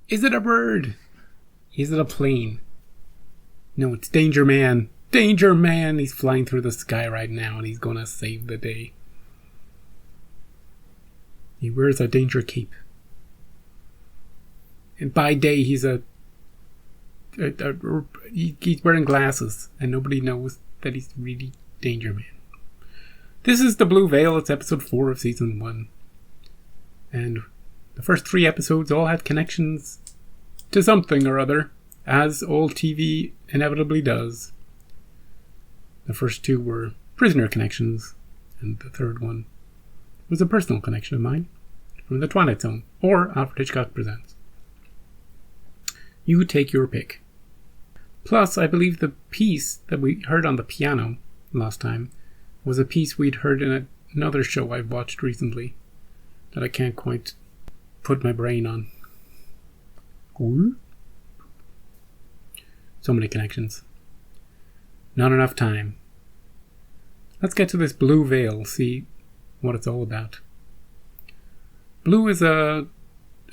Is it a bird? Is it a plane? No, it's Dangerman. Dangerman! He's flying through the sky right now and he's gonna save the day. He wears a danger cape. And by day he's he's wearing glasses and nobody knows that he's really Dangerman. This is The Blue Veil. It's episode 4 of season 1. And the first 3 episodes all had connections to something or other, as all TV inevitably does. The first 2 were prisoner connections, and the third one was a personal connection of mine from The Twilight Zone, or Alfred Hitchcock Presents. You take your pick. Plus, I believe the piece that we heard on the piano last time was a piece we'd heard in another show I've watched recently that I can't quite put my brain on. Ooh. So many connections. Not enough time. Let's get to this blue veil, see what it's all about. Blue is a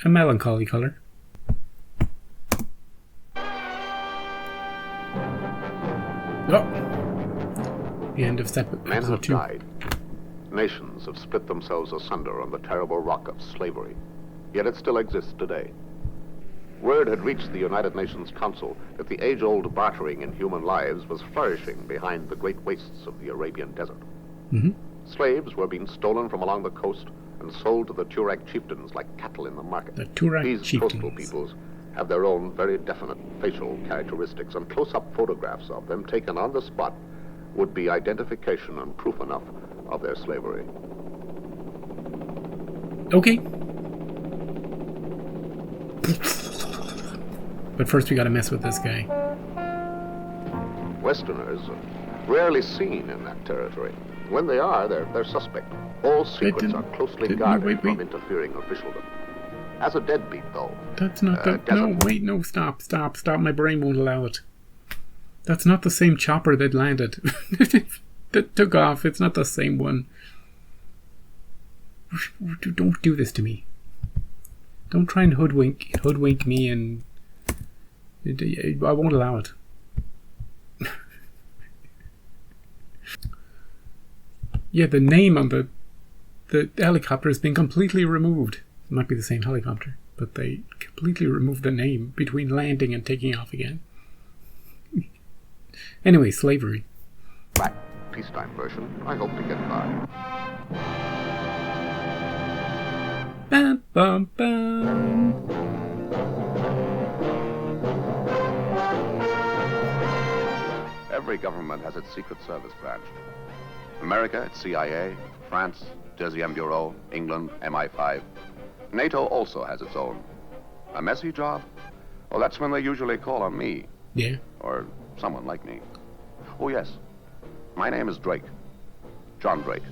melancholy colour. Oh! The end of episode 2. Men have died. Nations have split themselves asunder on the terrible rock of slavery. Yet it still exists today. Word had reached the United Nations Council that the age-old bartering in human lives was flourishing behind the great wastes of the Arabian desert. Mm-hmm. Slaves were being stolen from along the coast and sold to the Tuareg chieftains like cattle in the market. The Tuareg These chieftains. coastal peoples have their own very definite facial characteristics, and close-up photographs of them taken on the spot would be identification and proof enough of their slavery. Okay. But first we gotta mess with this guy. Westerners are rarely seen in that territory. When they are, they're suspect. All secrets are closely guarded from interfering officialdom. As a deadbeat, though. That's not the... No, wait, no, stop. My brain won't allow it. That's not the same chopper that landed. That took off. It's not the same one. Don't do this to me. Don't try and hoodwink me, and I won't allow it. Yeah, the name on the helicopter has been completely removed. It might be the same helicopter, but they completely removed the name between landing and taking off again. Anyway, slavery. Right. Peacetime version. I hope to get by. Bam, bam, bam. Every government has its Secret Service branch. America, its CIA. France, Deuxième Bureau. England, MI5. NATO also has its own. A messy job? Well, that's when they usually call on me. Yeah. Or someone like me. Oh, yes. My name is Drake. John Drake.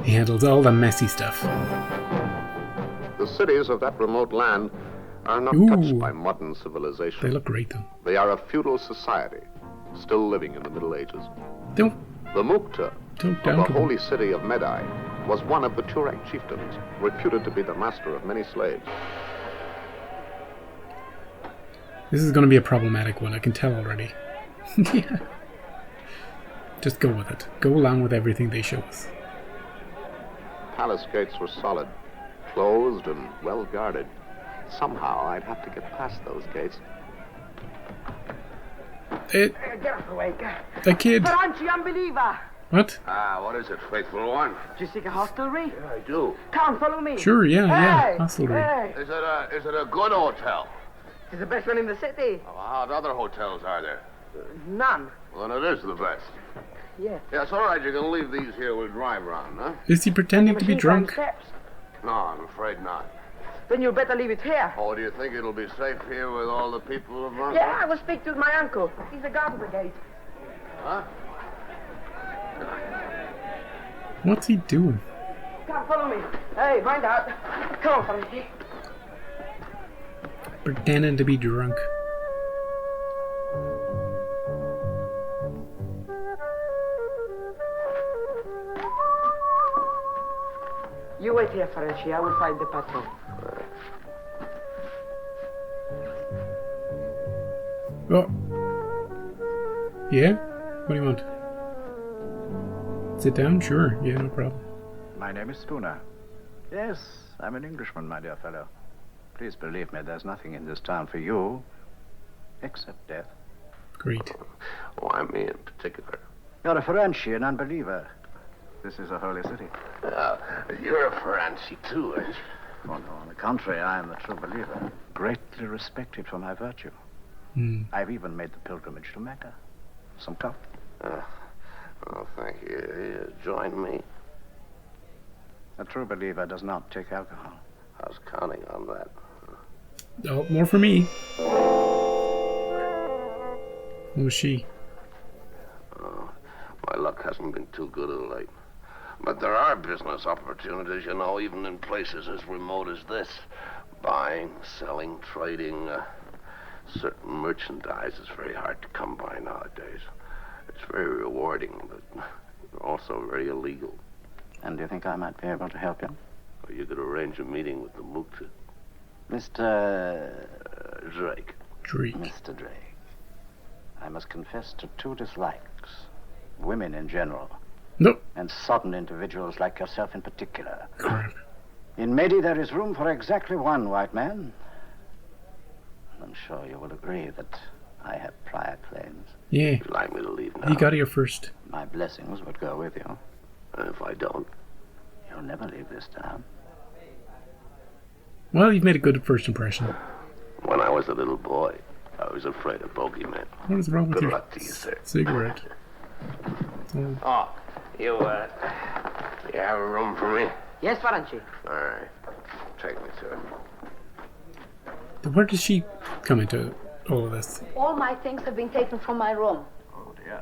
He handles all the messy stuff. The cities of that remote land are not touched by modern civilization. They look great, though. They are a feudal society, still living in the Middle Ages. The Mukta of the holy city of Medai was one of the Tuareg chieftains, reputed to be the master of many slaves. This is going to be a problematic one, I can tell already. Yeah. Just go with it. Go along with everything they show us. Palace gates were solid, closed and well guarded. Somehow I'd have to get past those gates. Get off the way, the kid. Ferranci, unbeliever. What? What is it, faithful one? Do you seek a hostelry? Yeah, I do. Come, follow me. Sure, yeah, Hey, hostelry. Hey. Is it a good hotel? It's the best one in the city. What other hotels are there? None. Well, then it is the best. Yeah. Yeah, it's all right. You can leave these here. We'll drive round, huh? Is he pretending to be drunk? Steps. No, I'm afraid not. Then you better leave it here. Oh, do you think it'll be safe here with all the people around? Yeah, I will speak to my uncle. He's the guard of the gate. Huh? What's he doing? Come, follow me. Hey, find out. Come on, Ferranci. Pretending to be drunk. You wait here, Frenchie. I will find the patrol. Oh. Yeah? What do you want? Sit down? Sure. Yeah, no problem. My name is Spooner. Yes, I'm an Englishman, my dear fellow. Please believe me, there's nothing in this town for you except death. Great. Why me in particular? You're a Ferenci, an unbeliever. This is a holy city. You're a Ferenci, too, ain't you? Oh, no, on the contrary, I am a true believer, greatly respected for my virtue. I've even made the pilgrimage to Mecca. Some coffee? Oh, thank you. Here, join me. A true believer does not take alcohol. I was counting on that. Oh, more for me. Who was she? My luck hasn't been too good of late. But there are business opportunities, you know, even in places as remote as this. Buying, selling, trading. Certain merchandise is very hard to come by nowadays. It's very rewarding, but also very illegal. And do you think I might be able to help you? Or you could arrange a meeting with the Mukta. Mr. Drake. Drake. Mr. Drake. I must confess to two dislikes. Women in general. Nope. And sodden individuals like yourself in particular. Crap. In Medi, there is room for exactly one white man. I'm sure you will agree that I have prior claims. Yeah. Would you like me to leave now? You got here first. My blessings would go with you. And if I don't? You'll never leave this town. Well, you've made a good first impression. When I was a little boy, I was afraid of bogeymen. What is wrong with Good your luck to you, sir. cigarette? Oh, you have a room for me? Yes, Frenchie. All right. Take me, sir. Where does she come into all of this? All my things have been taken from my room. Oh, dear.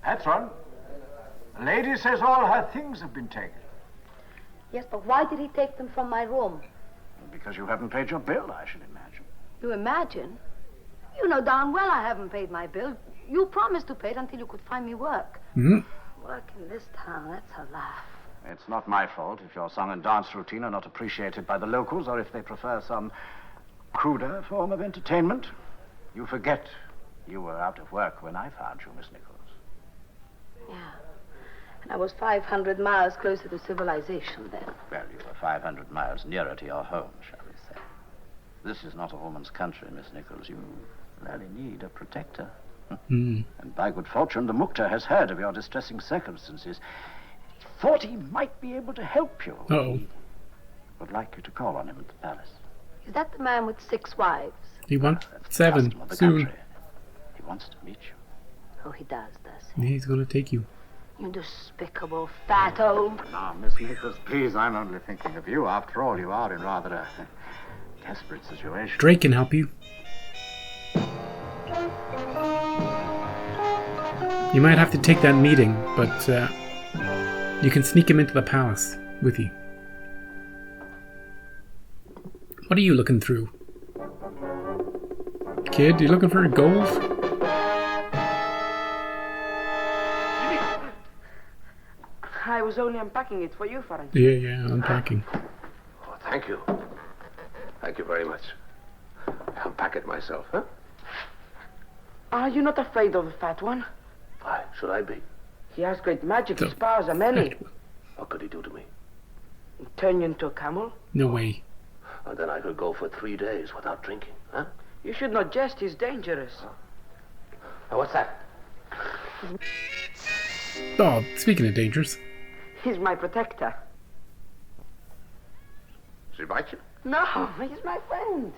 Patron, the lady says all her things have been taken. Yes, but why did he take them from my room? Because you haven't paid your bill, I should imagine. You imagine? You know darn well I haven't paid my bill. You promised to pay it until you could find me work. Work in this town, that's a laugh. It's not my fault if your song and dance routine are not appreciated by the locals, or if they prefer some cruder form of entertainment. You forget you were out of work when I found you, Miss Nichols. Yeah. And I was 500 miles closer to civilization then. Well, you were 500 miles nearer to your home, shall we say. This is not a woman's country, Miss Nichols. You really need a protector. And by good fortune, the Mukta has heard of your distressing circumstances. He thought he might be able to help you. Uh-oh. He would like you to call on him at the palace. Is that the man with 6 wives? He wants That's the 7 custom of the soon. country. He wants to meet you. Oh, he does he? He's going to take you. You despicable fat old... Now, Miss Nichols, please, I'm only thinking of you. After all, you are in rather a desperate situation. Drake can help you. You might have to take that meeting, but you can sneak him into the palace with you. What are you looking through? Kid, you looking for gold? I was only unpacking it for you, Frenchie. Yeah, unpacking. Oh, thank you. Thank you very much. I'll pack it myself, huh? Are you not afraid of the fat one? Why should I be? He has great magic. His So- powers are many. What could he do to me? Turn you into a camel? No way. And then I could go for 3 days without drinking, huh? You should not jest. He's dangerous. Now, what's that? Oh, speaking of dangers. He's my protector. Does he bite you? No, he's my friend.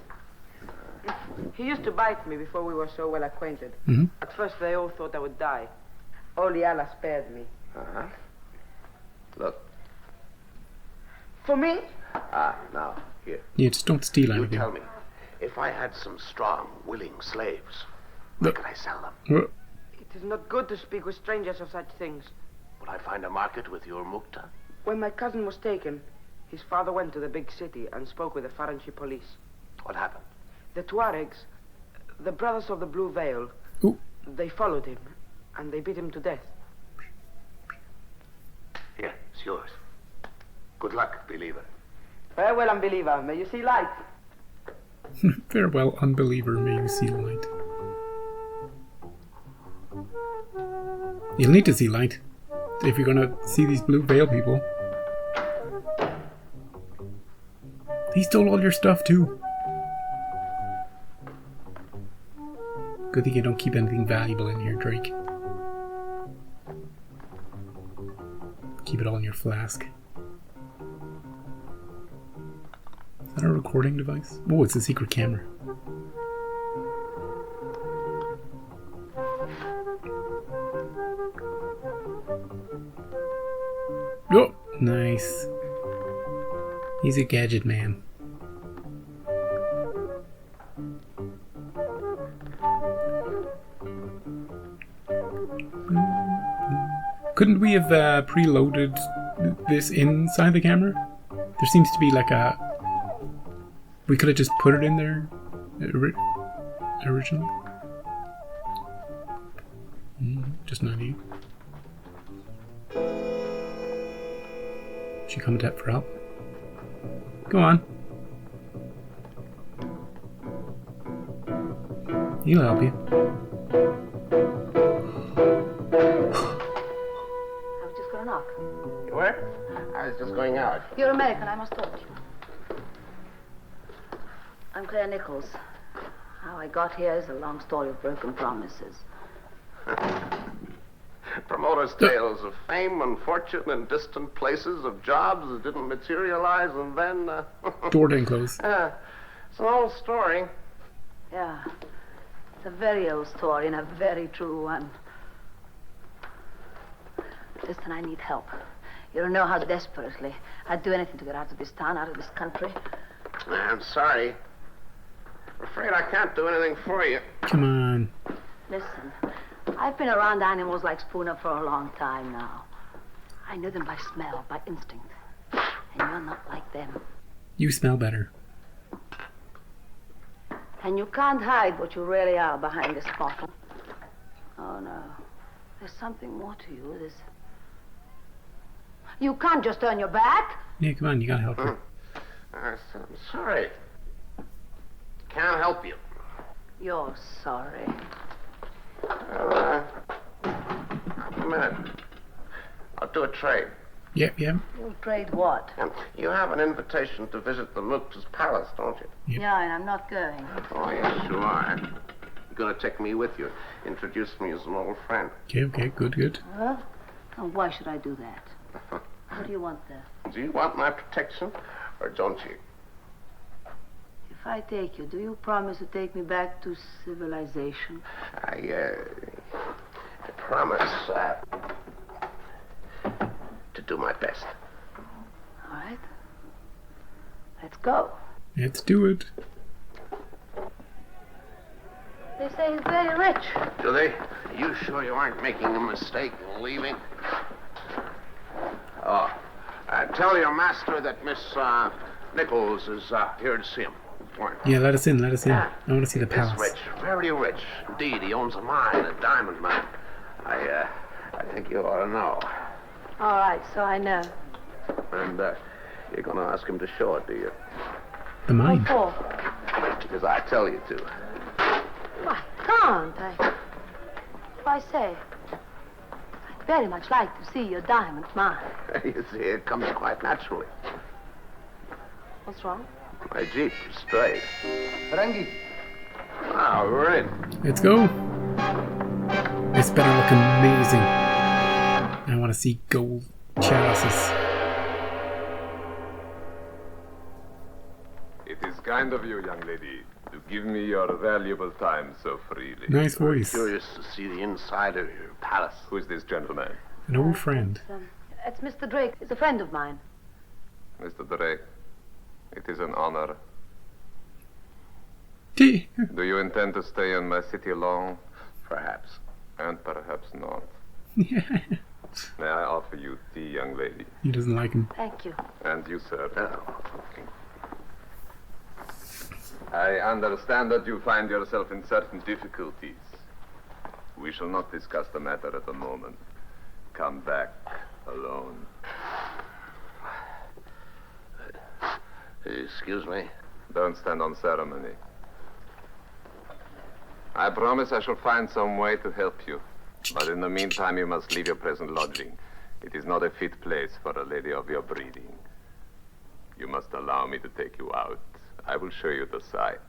He used to bite me before we were so well acquainted. Mhm. At first, they all thought I would die. Only Allah spared me. Uh-huh. Look. For me? Now, here. Yeah, just don't steal You anything. tell me, if I had some strong, willing slaves, where Look. could I sell them? It is not good to speak with strangers of such things. Would I find a market with your Mukta? When my cousin was taken, his father went to the big city and spoke with the Faranchi police. What happened? The Tuaregs, the brothers of the Blue Veil, Ooh. they followed him, and they beat him to death. Here, it's yours. Good luck, believer. Farewell, unbeliever. May you see light. Farewell, unbeliever, may you see light. You'll need to see light if you're gonna see these blue veil people. He stole all your stuff too. Good thing you don't keep anything valuable in here, Drake. Keep it all in your flask. Is that a recording device? Oh, it's a secret camera. Oh, nice. He's a gadget man. Couldn't we have preloaded this inside the camera? There seems to be like a... We could have just put it in there originally. Just an idea. She come to for help. Go on. He'll help you. I was just gonna knock. You were? I was just going out. You're American, I must talk to you. I'm Claire Nichols. How I got here is a long story of broken promises. Promoters' tales of fame and fortune in distant places, of jobs that didn't materialize, and then... Door didn't close. It's an old story. Yeah. It's a very old story and a very true one. Listen, I need help. You don't know how desperately I'd do anything to get out of this town, out of this country. I'm sorry. I'm afraid I can't do anything for you. Come on. Listen, I've been around animals like Spooner for a long time now. I know them by smell, by instinct. And you're not like them. You smell better. And you can't hide what you really are behind this bottle. Oh, no. There's something more to you. You can't just turn your back. Yeah, come on, you gotta help her. I'm sorry. Can't help you. You're sorry. A minute. I'll do a trade. Yep. You'll trade what? You have an invitation to visit the Mukta's palace, don't you? Yep. Yeah, and I'm not going. Oh, yes, you are. You're going to take me with you. Introduce me as an old friend. Okay, good. Huh? And why should I do that? What do you want there? Do you want my protection, or don't you? If I take you, do you promise to take me back to civilization? I promise to do my best. All right. Let's go. Let's do it. They say he's very rich. Do they? Are you sure you aren't making a mistake in leaving? Oh, tell your master that Miss Nichols is here to see him. Yeah, let us in. I want to see the palace. He's rich, very rich. Indeed, he owns a mine, a diamond mine. I think you ought to know. All right, so I know. And you're going to ask him to show it, do you? The mine. What for? Because I tell you to. I can't. I say, I'd very much like to see your diamond mine. You see, it comes quite naturally. What's wrong? My Jeep is straight. Rangi. Ah, we're in. Let's go. This better look amazing. I want to see gold chalices. It is kind of you, young lady, to give me your valuable time so freely. Nice voice. Curious to see the inside of your palace. Who is this gentleman? An old friend. It's Mr. Drake. He's a friend of mine. Mr. Drake, it is an honor. Tea. Do you intend to stay in my city long? Perhaps. And perhaps not. Yeah. May I offer you tea, young lady? He doesn't like him. Thank you. And you, sir. Oh. I understand that you find yourself in certain difficulties. We shall not discuss the matter at the moment. Come back alone. Excuse me? Don't stand on ceremony. I promise I shall find some way to help you. But in the meantime, you must leave your present lodging. It is not a fit place for a lady of your breeding. You must allow me to take you out. I will show you the sights.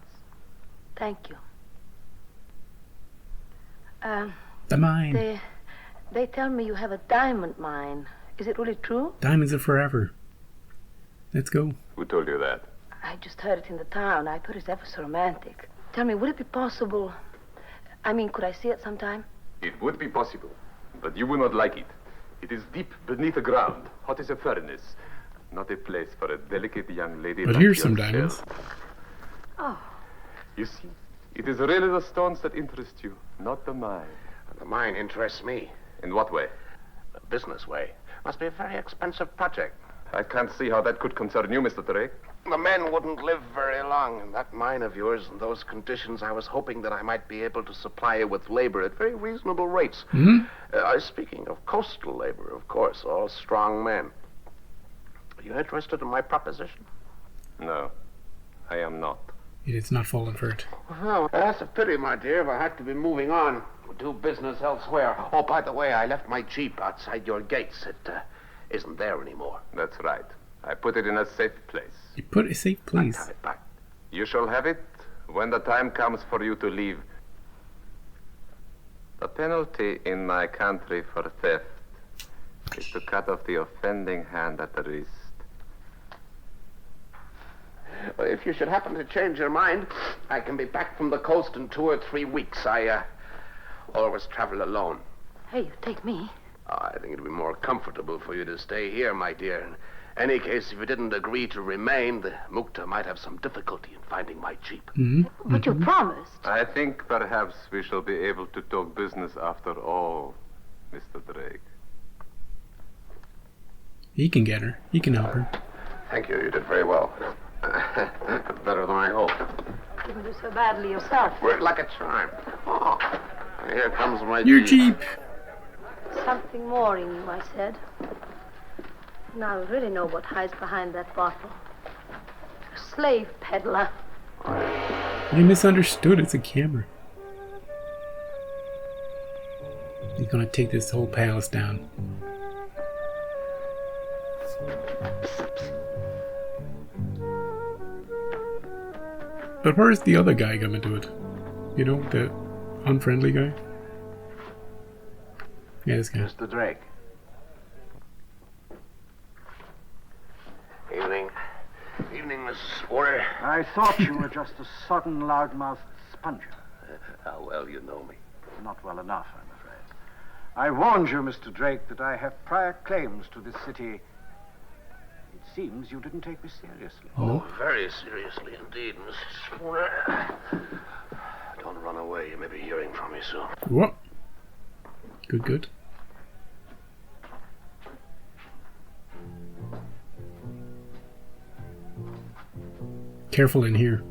Thank you. The mine. They tell me you have a diamond mine. Is it really true? Diamonds are forever. Let's go. Who told you that? I just heard it in the town. I thought it's ever so romantic. Tell me, would it be possible? I mean, could I see it sometime? It would be possible, but you will not like it. It is deep beneath the ground, hot as a furnace. Not a place for a delicate young lady But like here's some yourself. diamonds. Oh, You see, it is really the stones that interest you, not the mine. The mine interests me. In what way? A business way. Must be a very expensive project. I can't see how that could concern you, Mr. Drake. The men wouldn't live very long in that mine of yours. In those conditions, I was hoping that I might be able to supply you with labor at very reasonable rates. Speaking of coastal labor, of course, all strong men. Are you interested in my proposition? No, I am not. It is not fallen for it. Well, that's a pity, my dear, if I have to be moving on. Do business elsewhere. Oh, by the way, I left my Jeep outside your gates. It isn't there anymore. That's right. I put it in a safe place. You put a safe place. Have it back. You shall have it when the time comes for you to leave. The penalty in my country for theft is to cut off the offending hand at the wrist. Well, if you should happen to change your mind, I can be back from the coast in 2 or 3 weeks. I always travel alone. hey, you take me. I think it'd be more comfortable for you to stay here, my dear. In any case, if you didn't agree to remain, the Mukta might have some difficulty in finding my jeep. But you promised. I think perhaps we shall be able to talk business after all, Mr. Drake. He can get her. He can help her. Thank you. You did very well. Better than I hoped. You didn't do so badly yourself. Worked like a charm. Oh, here comes my Your Jeep. Something more in you, I said. Now I really know what hides behind that bottle. A slave peddler. You misunderstood. It's a camera. He's gonna take this whole palace down. But where's the other guy coming to it? You know, the unfriendly guy? Yeah, this guy. Mr. Drake. Evening. Evening, Mrs. Porter. I thought you were just a sodden, loudmouthed sponger. How well you know me. Not well enough, I'm afraid. I warned you, Mr. Drake, that I have prior claims to this city. It seems you didn't take me seriously. Oh, very seriously indeed, Mrs. Porter. Don't run away. You may be hearing from me soon. What? Good, good. Careful in here.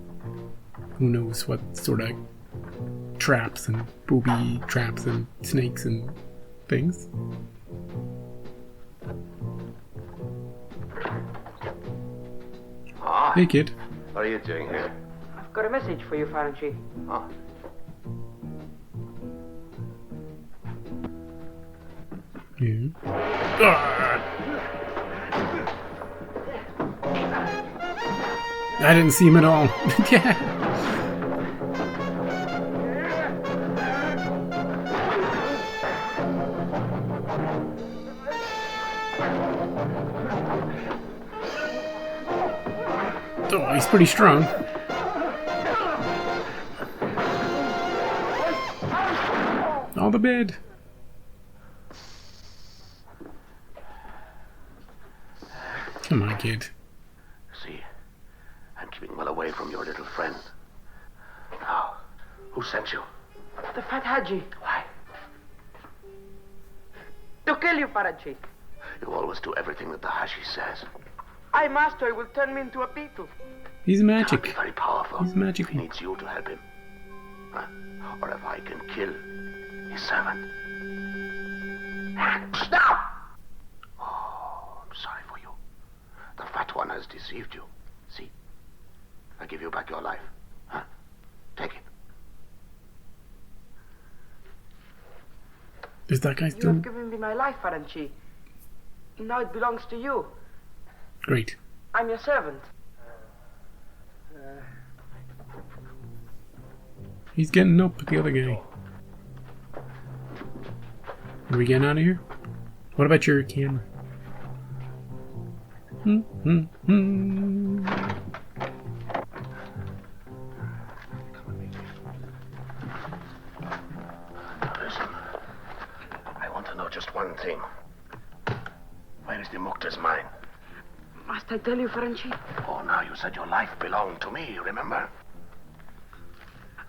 Who knows what sort of traps and booby traps and snakes and things. Ah, Hey, kid. what are you doing here? I've got a message for you, Farachi. Oh. Yeah. Ah! I didn't see him at all. Yeah. Oh, he's pretty strong. On the bed. Come on, kid. See, I'm keeping well away from your little friend. Now, who sent you? The Fat Haji. Why? To kill you, Farachi. You always do everything that the Hashi says. I master will turn me into a beetle. He's Can't magic. be very powerful. He's magical. He needs you to help him. Huh? Or if I can kill his servant. Stop! Oh, I'm sorry for you. The fat one has deceived you. See? Is that guy You still? have given me my life, Faranchi. Now it belongs to you. Great. I'm your servant. He's getting up with the other guy. Are we getting out of here? What about your camera? Listen, I want to know just one thing. Where is the Mukhtar's mine? Must I tell you, Faranchi? Oh, now you said your life belonged to me, remember?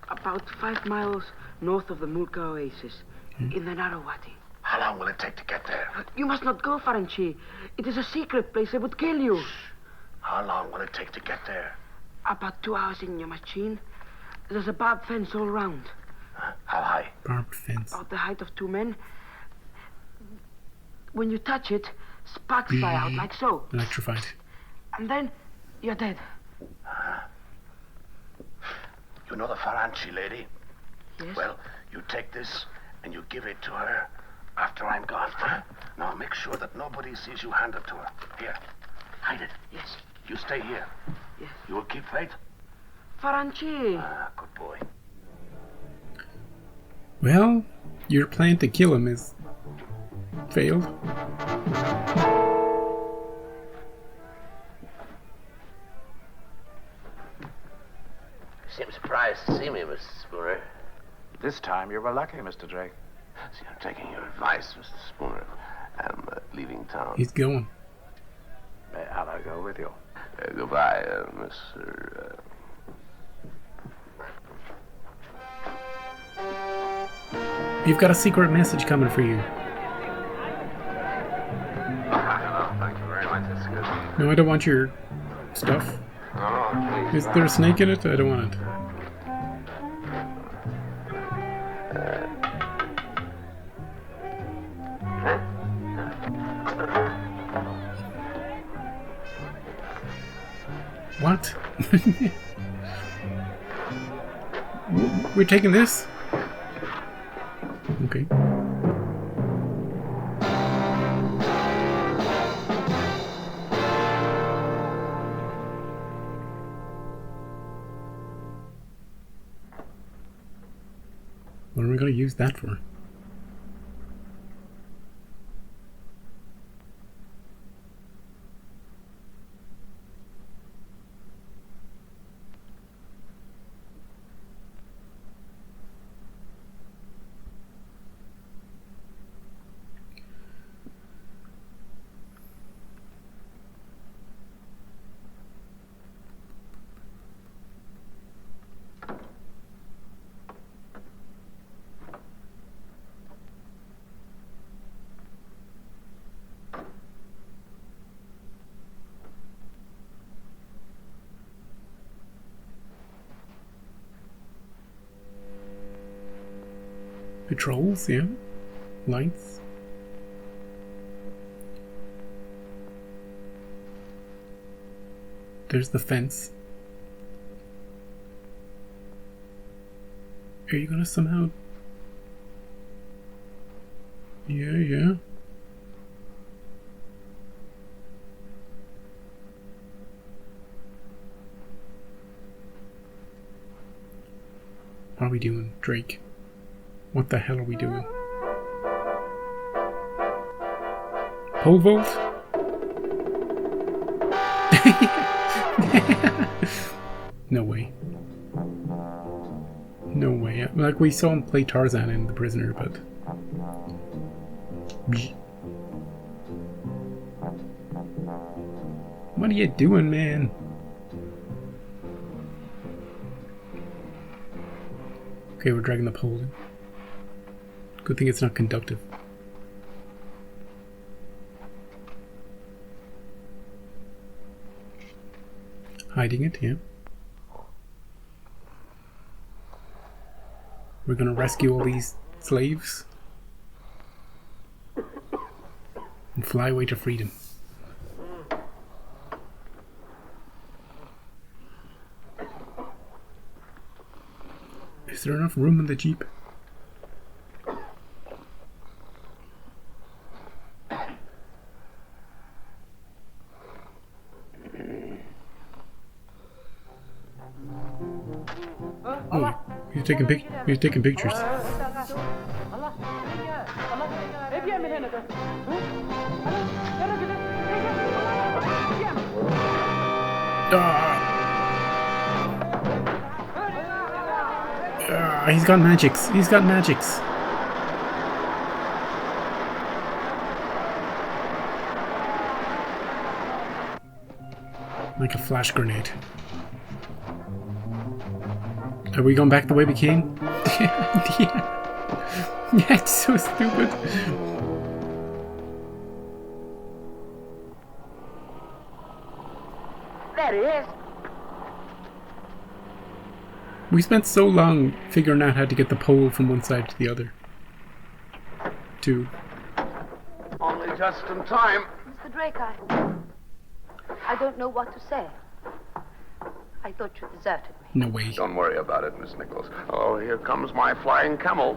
About 5 miles north of the Mulka Oasis, in the Narawati. How long will it take to get there? You must not go, Faranchi. It is a secret place. They would kill you. How long will it take to get there? About 2 hours in your machine. There's a barbed fence all round. How high? Barbed fence. About the height of 2 men. When you touch it, sparks fly out like so. Electrified. And then you're dead. You know the Faranchi lady? Yes? Well, you take this and you give it to her after I'm gone. Now make sure that nobody sees you hand it to her. Here, hide it. Yes. You stay here. Yes. You will keep faith? Faranchi. Ah, good boy. Well, your plan to kill him is failed. You seem surprised to see me, Mr. Spooner. This time you were lucky, Mr. Drake. See, I'm taking your advice, Mr. Spooner. I'm leaving town. He's going. May Allah go with you. Goodbye, Mr. You've got a secret message coming for you. Thank you very much. That's good. No, I don't want your stuff. Oh, please. Is there a snake in it? I don't want it. What? We're taking this? Okay. What are we going to use that for? Patrols, yeah. Lights. There's the fence. Are you gonna somehow... Yeah. What are we doing, Drake? What the hell are we doing? Pole vault? No way. No way. Like, we saw him play Tarzan in The Prisoner, but... What are you doing, man? Okay, we're dragging the pole in. Good thing it's not conductive. Hiding it, yeah. We're gonna rescue all these slaves and fly away to freedom. Is there enough room in the Jeep? taking pictures. He's got magics. He's got magics. Like a flash grenade. Are we going back the way we came? Yeah. Yeah, it's so stupid. There he is. We spent so long figuring out how to get the pole from one side to the other. Only just in time. Mr. Drake, I don't know what to say. I thought you deserted me. No way. Don't worry about it, Miss Nichols. Oh, here comes my flying camel.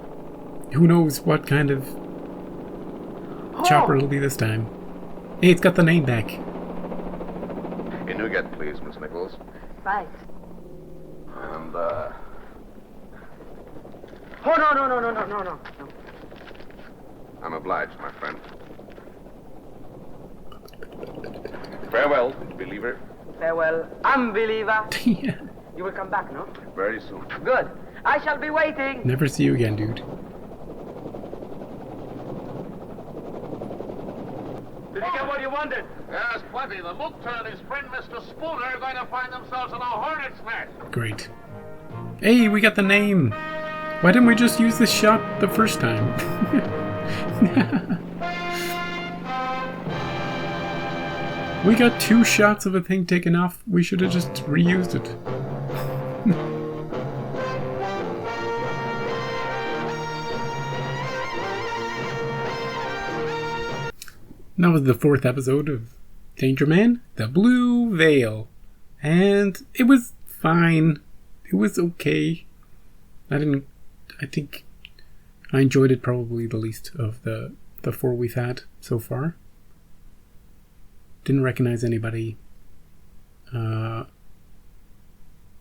Who knows what kind of chopper it'll be this time. Hey, it's got the name back. In you get, please, Miss Nichols. Right. And, Oh, no. I'm obliged, my friend. Farewell, believer. Farewell, unbeliever. Yeah. You will come back, no? Very soon. Good. I shall be waiting. Never see you again, dude. Did you get what you wanted? Yes, plenty. The Mukta and his friend Mr. Spooner are going to find themselves in a hornet's nest. Great. Hey, we got the name. Why didn't we just use this shot the first time? We got 2 shots of a thing taken off. We should have just reused it. That was the 4th episode of Dangerman, The Blue Veil. And it was fine. It was okay. I think I enjoyed it probably the least of the 4 we've had so far. Didn't recognize anybody. The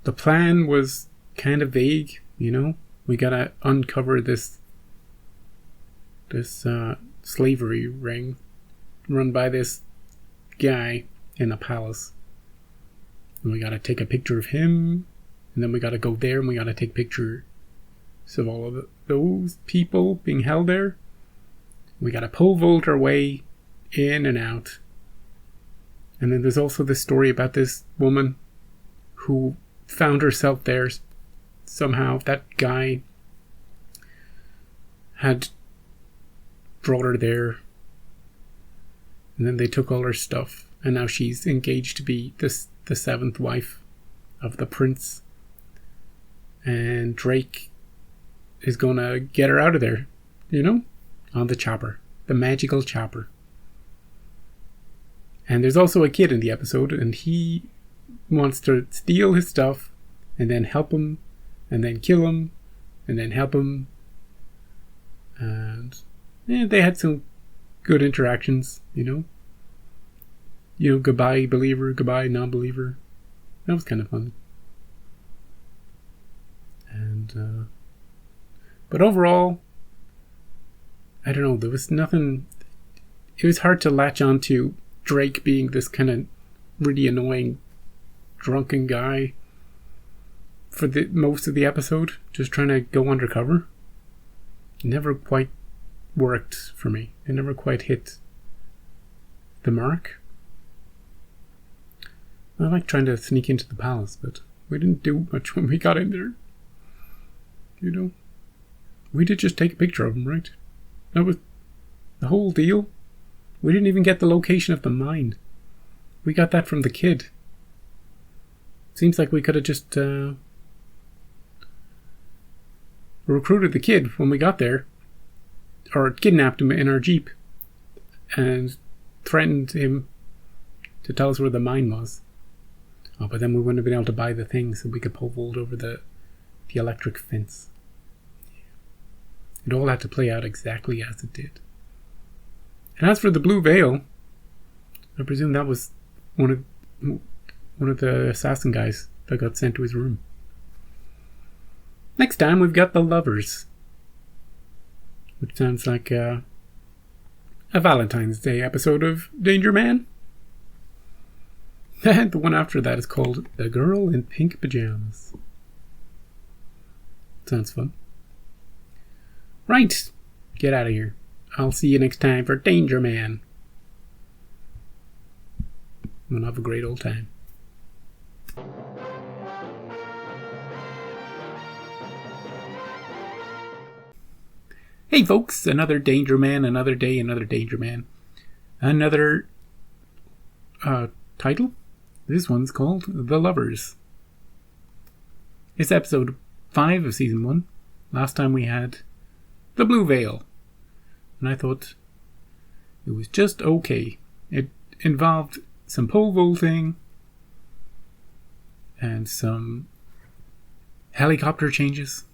plan was kind of vague, you know? We gotta uncover this slavery ring run by this guy in a palace. And we gotta take a picture of him, and then we gotta go there and we gotta take pictures of all of those people being held there. We gotta pole vault our way in and out. And then there's also this story about this woman who found herself there somehow. That guy had brought her there. And then they took all her stuff. And now she's engaged to be the 7th wife of the prince. And Drake is gonna get her out of there, you know? On the chopper. The magical chopper. And there's also a kid in the episode, and he wants to steal his stuff, and then help him, and then kill him, and then help him. And they had some good interactions, you know? You know, goodbye believer, goodbye non-believer. That was kind of fun. And, but overall, I don't know, there was nothing... It was hard to latch on to Drake being this kind of really annoying drunken guy for the most of the episode, just trying to go undercover. It never quite worked for me. It never quite hit the mark. I like trying to sneak into the palace, but we didn't do much when we got in there. You know, we did just take a picture of him, right? That was the whole deal. We didn't even get the location of the mine. We got that from the kid. Seems like we could have just recruited the kid when we got there, or kidnapped him in our jeep and threatened him to tell us where the mine was. Oh, but then we wouldn't have been able to buy the thing, so we could pole vault over the electric fence. It all had to play out exactly as it did. And as for the Blue Veil, I presume that was one of the assassin guys that got sent to his room. Next time we've got The Lovers, which sounds like a Valentine's Day episode of Dangerman. And the one after that is called The Girl in Pink Pajamas. Sounds fun. Right, get out of here. I'll see you next time for Dangerman. I'm gonna have a great old time. Hey folks, another Dangerman, another day, another Dangerman. Another title? This one's called The Lovers. It's episode 5 of season 1. Last time we had The Blue Veil. And I thought it was just okay. It involved some pole vaulting and some helicopter changes.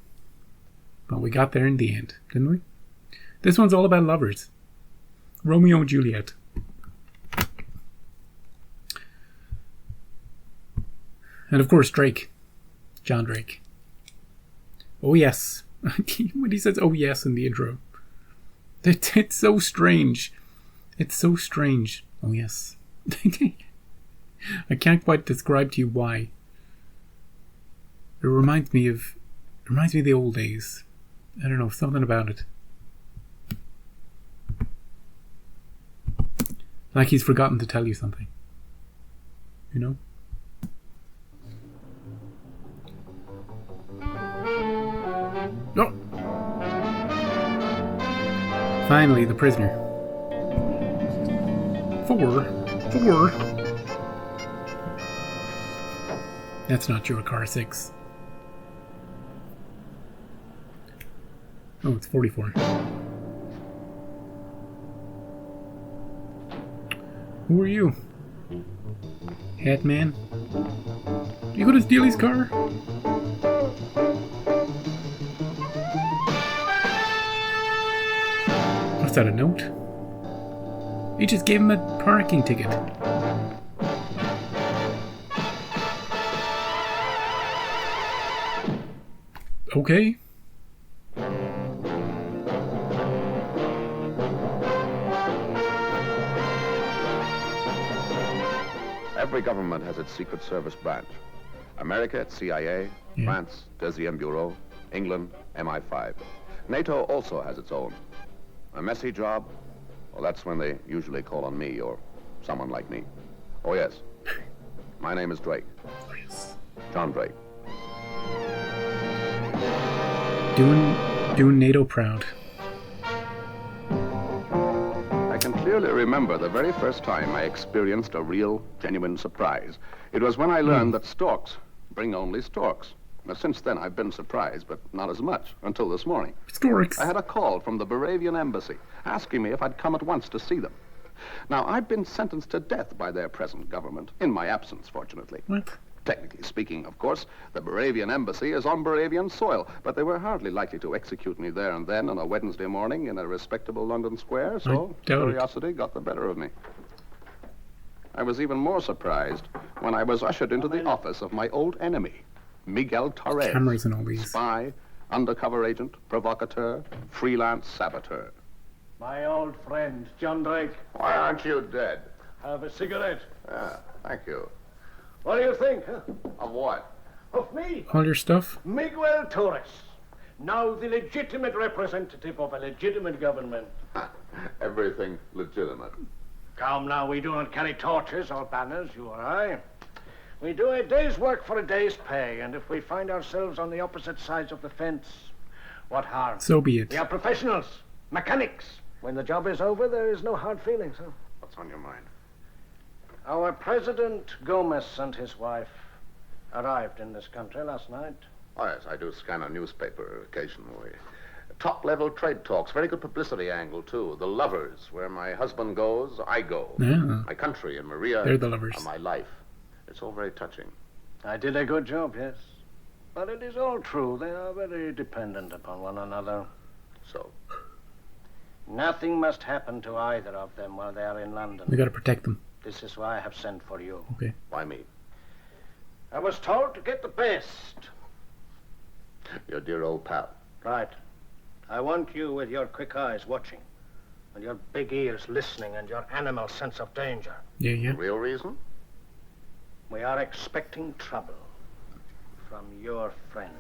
But we got there in the end, didn't we? This one's all about lovers. Romeo and Juliet. And of course Drake. John Drake. Oh yes. When he says oh yes in the intro. It's so strange. It's so strange. Oh yes. I can't quite describe to you why. It reminds me of the old days. I don't know, something about it. Like he's forgotten to tell you something. You know? Oh! Finally, the prisoner. 4. That's not your car 6. Oh, it's 44. Who are you? Hat man? You gonna steal his car? What's that, a note? He just gave him a parking ticket. Okay. Every government has its Secret Service branch. America, its CIA. Yeah. France, Deuxième Bureau. England, MI5. NATO also has its own. A messy job? Well, that's when they usually call on me or someone like me. Oh, yes. My name is Drake. Oh, yes. John Drake. Doing NATO proud. I can clearly remember the very first time I experienced a real, genuine surprise. It was when I learned that storks bring only storks. Now, since then, I've been surprised, but not as much, until this morning. Storks. I had a call from the Baravian embassy, asking me if I'd come at once to see them. Now, I've been sentenced to death by their present government, in my absence, fortunately. What? Technically speaking, of course, the Baravian embassy is on Baravian soil, but they were hardly likely to execute me there and then on a Wednesday morning in a respectable London square, so curiosity got the better of me. I was even more surprised when I was ushered into the office of my old enemy, Miguel Torres. Cameras and all these. Spy, undercover agent, provocateur, freelance saboteur. My old friend, John Drake. Why aren't you dead? Have a cigarette. Ah, thank you. What do you think, huh? Of what? Of me, All your stuff? Miguel Torres. Now the legitimate representative of a legitimate government. Everything legitimate. Come now, we do not carry torches or banners, you or I. We do a day's work for a day's pay, and if we find ourselves on the opposite sides of the fence, what harm? So be it. We are professionals, mechanics. When the job is over, there is no hard feelings, huh? What's on your mind? Our President Gomez and his wife arrived in this country last night. Oh, yes, I do scan a newspaper occasionally. Top-level trade talks, very good publicity angle, too. The Lovers, where my husband goes, I go. Yeah. My country and Maria They're the lovers. are my life. It's all very touching. I did a good job, yes. But it is all true. They are very dependent upon one another. So, Nothing must happen to either of them while they are in London. We gotta protect them. This is why I have sent for you. Okay. why me? I was told to get the best. Your dear old pal. Right. I want you with your quick eyes watching, and your big ears listening, and your animal sense of danger. Yeah. The real reason? We are expecting trouble from your friends.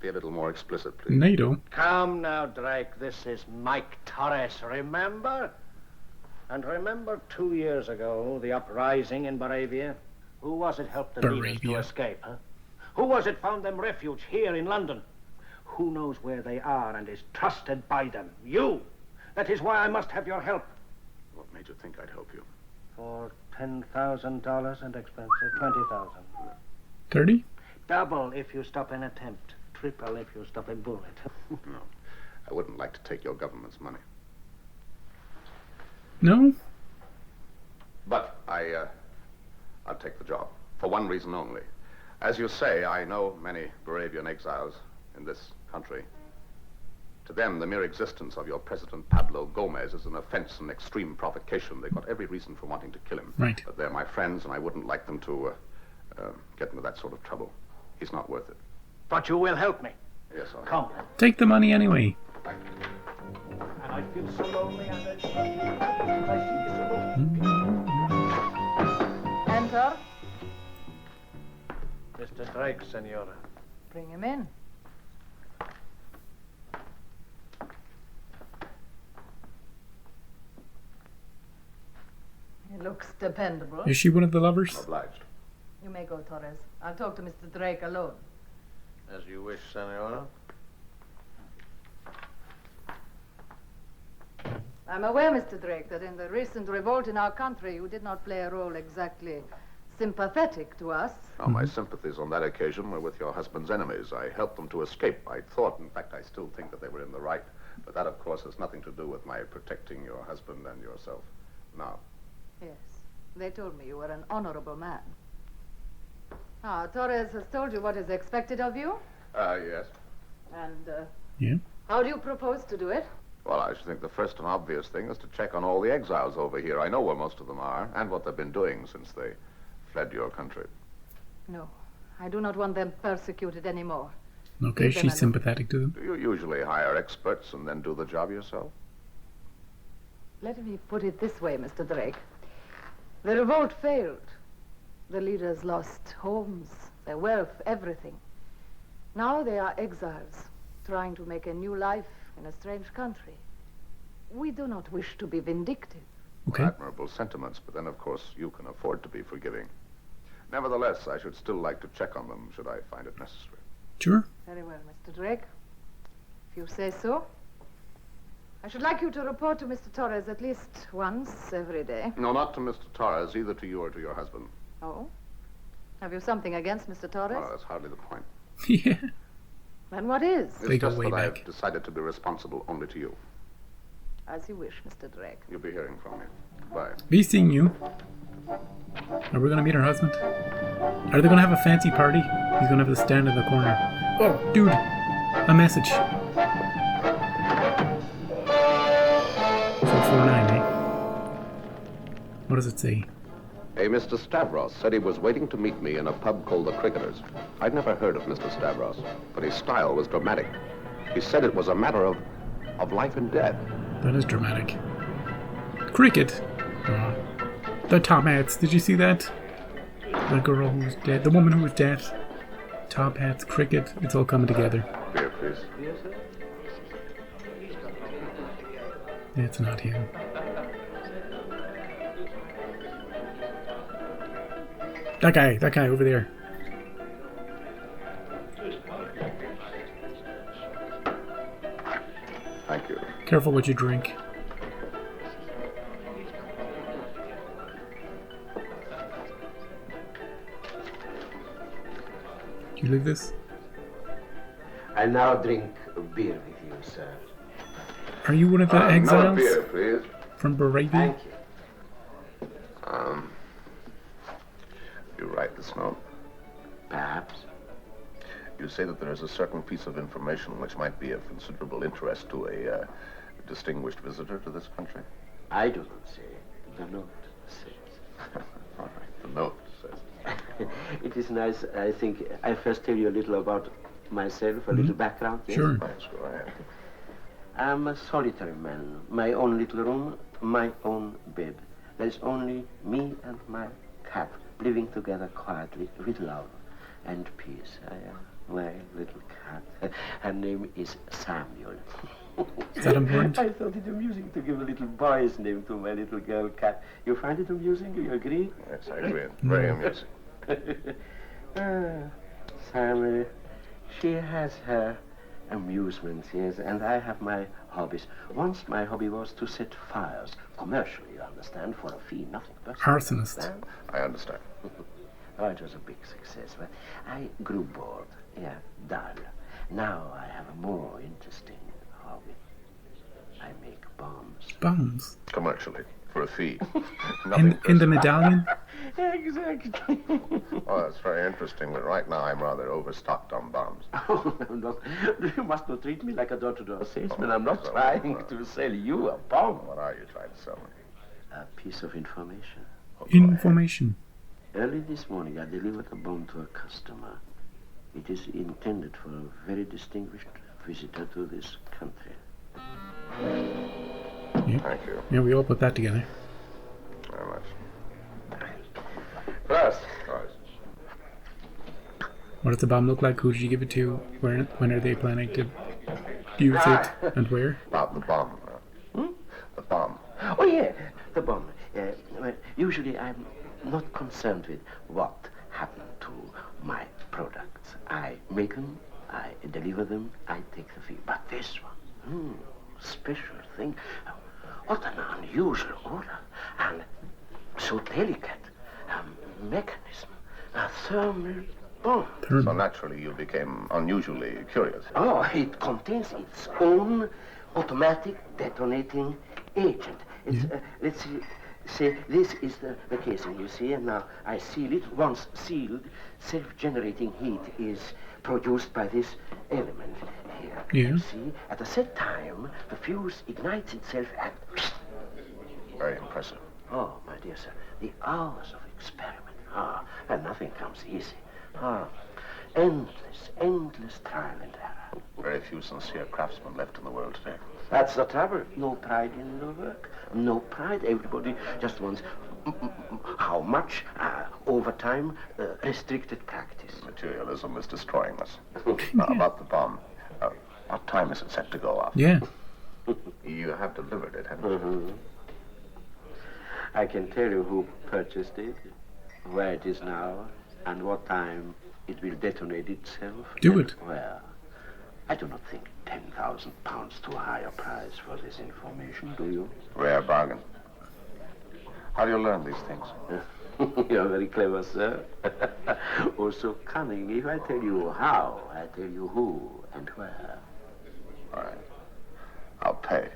Be a little more explicit, please. No, you don't. Come now, Drake. This is Mike Torres, remember? And remember 2 years ago, the uprising in Moravia? Who was it helped the leaders to escape, huh? Who was it found them refuge here in London? Who knows where they are and is trusted by them? You! That is why I must have your help. What made you think I'd help you? For $10,000 and expenses, 20,000. 30? Double if you stop an attempt. Triple if you stop a bullet. No. I wouldn't like to take your government's money. No? But I'll take the job. For one reason only. As you say, I know many Moravian exiles in this country. To them, the mere existence of your President Pablo Gomez is an offense and extreme provocation. They've got every reason for wanting to kill him. Right. But they're my friends, and I wouldn't like them to get into that sort of trouble. He's not worth it. But you will help me. Yes, I'll Come. Take the money anyway. Thank you. And I feel so lonely and I see you so Enter. Mr. Drake, senora. Bring him in. He looks dependable. Is she one of the lovers? Obliged. You may go, Torres. I'll talk to Mr. Drake alone. As you wish, senora. I'm aware, Mr. Drake, that in the recent revolt in our country, you did not play a role exactly sympathetic to us. Now, my sympathies on that occasion were with your husband's enemies. I helped them to escape. I thought, in fact, I still think that they were in the right. But that, of course, has nothing to do with my protecting your husband and yourself now. Yes. They told me you were an honorable man. Now, Torres has told you what is expected of you. Yes. And, Yeah. how do you propose to do it? Well, I should think the first and obvious thing is to check on all the exiles over here. I know where most of them are and what they've been doing since they fled your country. No. I do not want them persecuted anymore. Okay, Leave them she's alone. sympathetic to them. Do you usually hire experts and then do the job yourself? Let me put it this way, Mr. Drake. The revolt failed. The leaders lost homes, their wealth, everything. Now they are exiles, trying to make a new life in a strange country. We do not wish to be vindictive. Okay. Admirable sentiments, but then, of course, you can afford to be forgiving. Nevertheless, I should still like to check on them, should I find it necessary. Sure. Very well, Mr. Drake. If you say so. I should like you to report to Mr. Torres at least once every day. No, not to Mr. Torres, either to you or to your husband. Oh? Have you something against Mr. Torres? Well, that's hardly the point. Yeah. Then what is? It's They go just way that back. I've decided to be responsible only to you. As you wish, Mr. Drake. You'll be hearing from me. Bye. Be seeing you. Are we gonna meet her husband? Are they gonna have a fancy party? He's gonna have to stand in the corner. Oh, dude! A message. 449, eh? What does it say? A Mr. Stavros said he was waiting to meet me in a pub called the Cricketers. I'd never heard of Mr. Stavros, but his style was dramatic. He said it was a matter of life and death. That is dramatic. Cricket. The top hats. Did you see that? The girl who was dead. The woman who was dead. Top hats, cricket. It's all coming together. Beer, please. It's not him. That guy over there. Thank you. Careful what you drink. Do you leave this? I now drink beer with you, sir. Are you one of the Another exiles beer, please. from Moravia? Thank you. You write this note? Perhaps. You say that there is a certain piece of information which might be of considerable interest to a distinguished visitor to this country. I do not say. The note says. All right, the note says. It is nice, I think. I first tell you a little about myself a little background? Yes? Sure. Let's go ahead. I'm a solitary man. My own little room, my own bed. There's only me and my cat living together quietly with love and peace. My little cat. Her name is Samuel. Is that important? I thought it amusing to give a little boy's name to my little girl cat. You find it amusing? Do you agree? Yes, I agree. Very amusing. Samuel, she has her amusements, yes, and I have my hobbies. Once my hobby was to set fires, commercially, you understand, for a fee, nothing personal. Arsonist. I understand. Oh, it was a big success, but I grew bored, yeah, dull. Now I have a more interesting hobby. I make bombs. Bombs. Commercially, for a fee. In the medallion? Exactly. Oh, that's very interesting, but right now I'm rather overstocked on bombs. Oh, you must not treat me like a door-to-door salesman. I'm not trying to sell you a bomb. What are you trying to sell me? A piece of information. Information. Early this morning, I delivered a bomb to a customer. It is intended for a very distinguished visitor to this country. Yeah. Thank you Yeah, we all put that together. very much. First, What does the bomb look like? Who did you give it to? When are they planning to use it? And where? About the bomb. The bomb. oh yeah, the bomb. Well, usually I'm not concerned with what happened to my products. I make them, I deliver them, I take the fee. But this one, special thing. What an unusual order. And so delicate. A mechanism. A thermal bomb. So naturally you became unusually curious. Oh, it contains its own automatic detonating agent. It's, let's say this is the casing, you see, and now I seal it. Once sealed, self-generating heat is produced by this element here. Yeah. You see, at the set time, the fuse ignites itself and... Very impressive. Oh, my dear sir, the hours of experiment. And nothing comes easy. Endless trial and error. Very few sincere craftsmen left in the world today. That's the trouble. No pride in the work. No pride. Everybody just wants how much overtime, restricted practice. Materialism is destroying us. Now, about the bomb. What time is it set to go off? Yeah. You have delivered it, haven't you? I can tell you who purchased it, where it is now, and what time it will detonate itself. Do it. Well, I do not think £10,000 too high a price for this information, do you? Rare bargain. How do you learn these things? You're very clever, sir. Also cunning. If I tell you how, I tell you who and where. All right. I'll pay.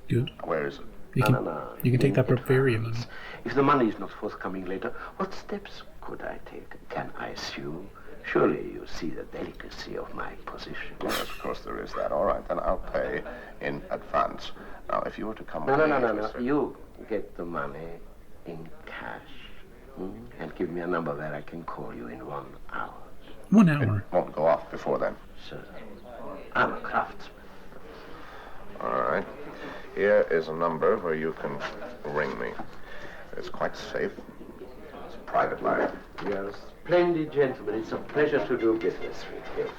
Good. Where is it? You can take that Bavaria money. If the money is not forthcoming later, what steps could I take? Can I sue? Surely you see the delicacy of my position. Yes, of course there is that. All right, then I'll pay in advance. Now, if you were to come... No. You get the money in cash. And give me a number where I can call you in 1 hour. 1 hour. It won't go off before then. Sir, I'm a craftsman. All right. Here is a number where you can ring me. It's quite safe. It's a private line. You're a splendid gentleman. It's a pleasure to do business with you.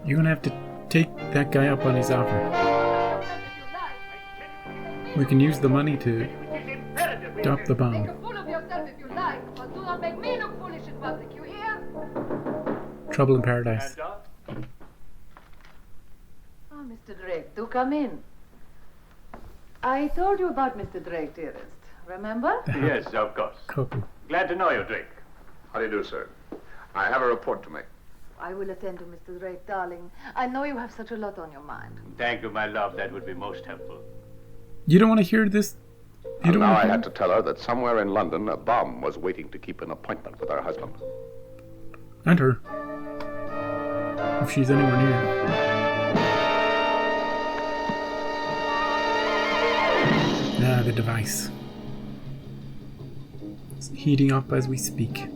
You're gonna have to take that guy up on his offer. We can use the money to stop the bomb. Make a fool of yourself if you like, but do not make me look foolish in public, you hear? Trouble in Paradise. Oh, Mr. Drake, do come in. I told you about Mr. Drake, dearest. Remember? Yes, of course. Couple. Glad to know you, Drake. How do you do, sir? I have a report to make. I will attend to Mr. Drake, darling. I know you have such a lot on your mind. Thank you, my love. That would be most helpful. You don't want to hear this? You don't Now want I to had to tell her that somewhere in London a bomb was waiting to keep an appointment with her husband. And her. If she's anywhere near. The device. It's heating up as we speak.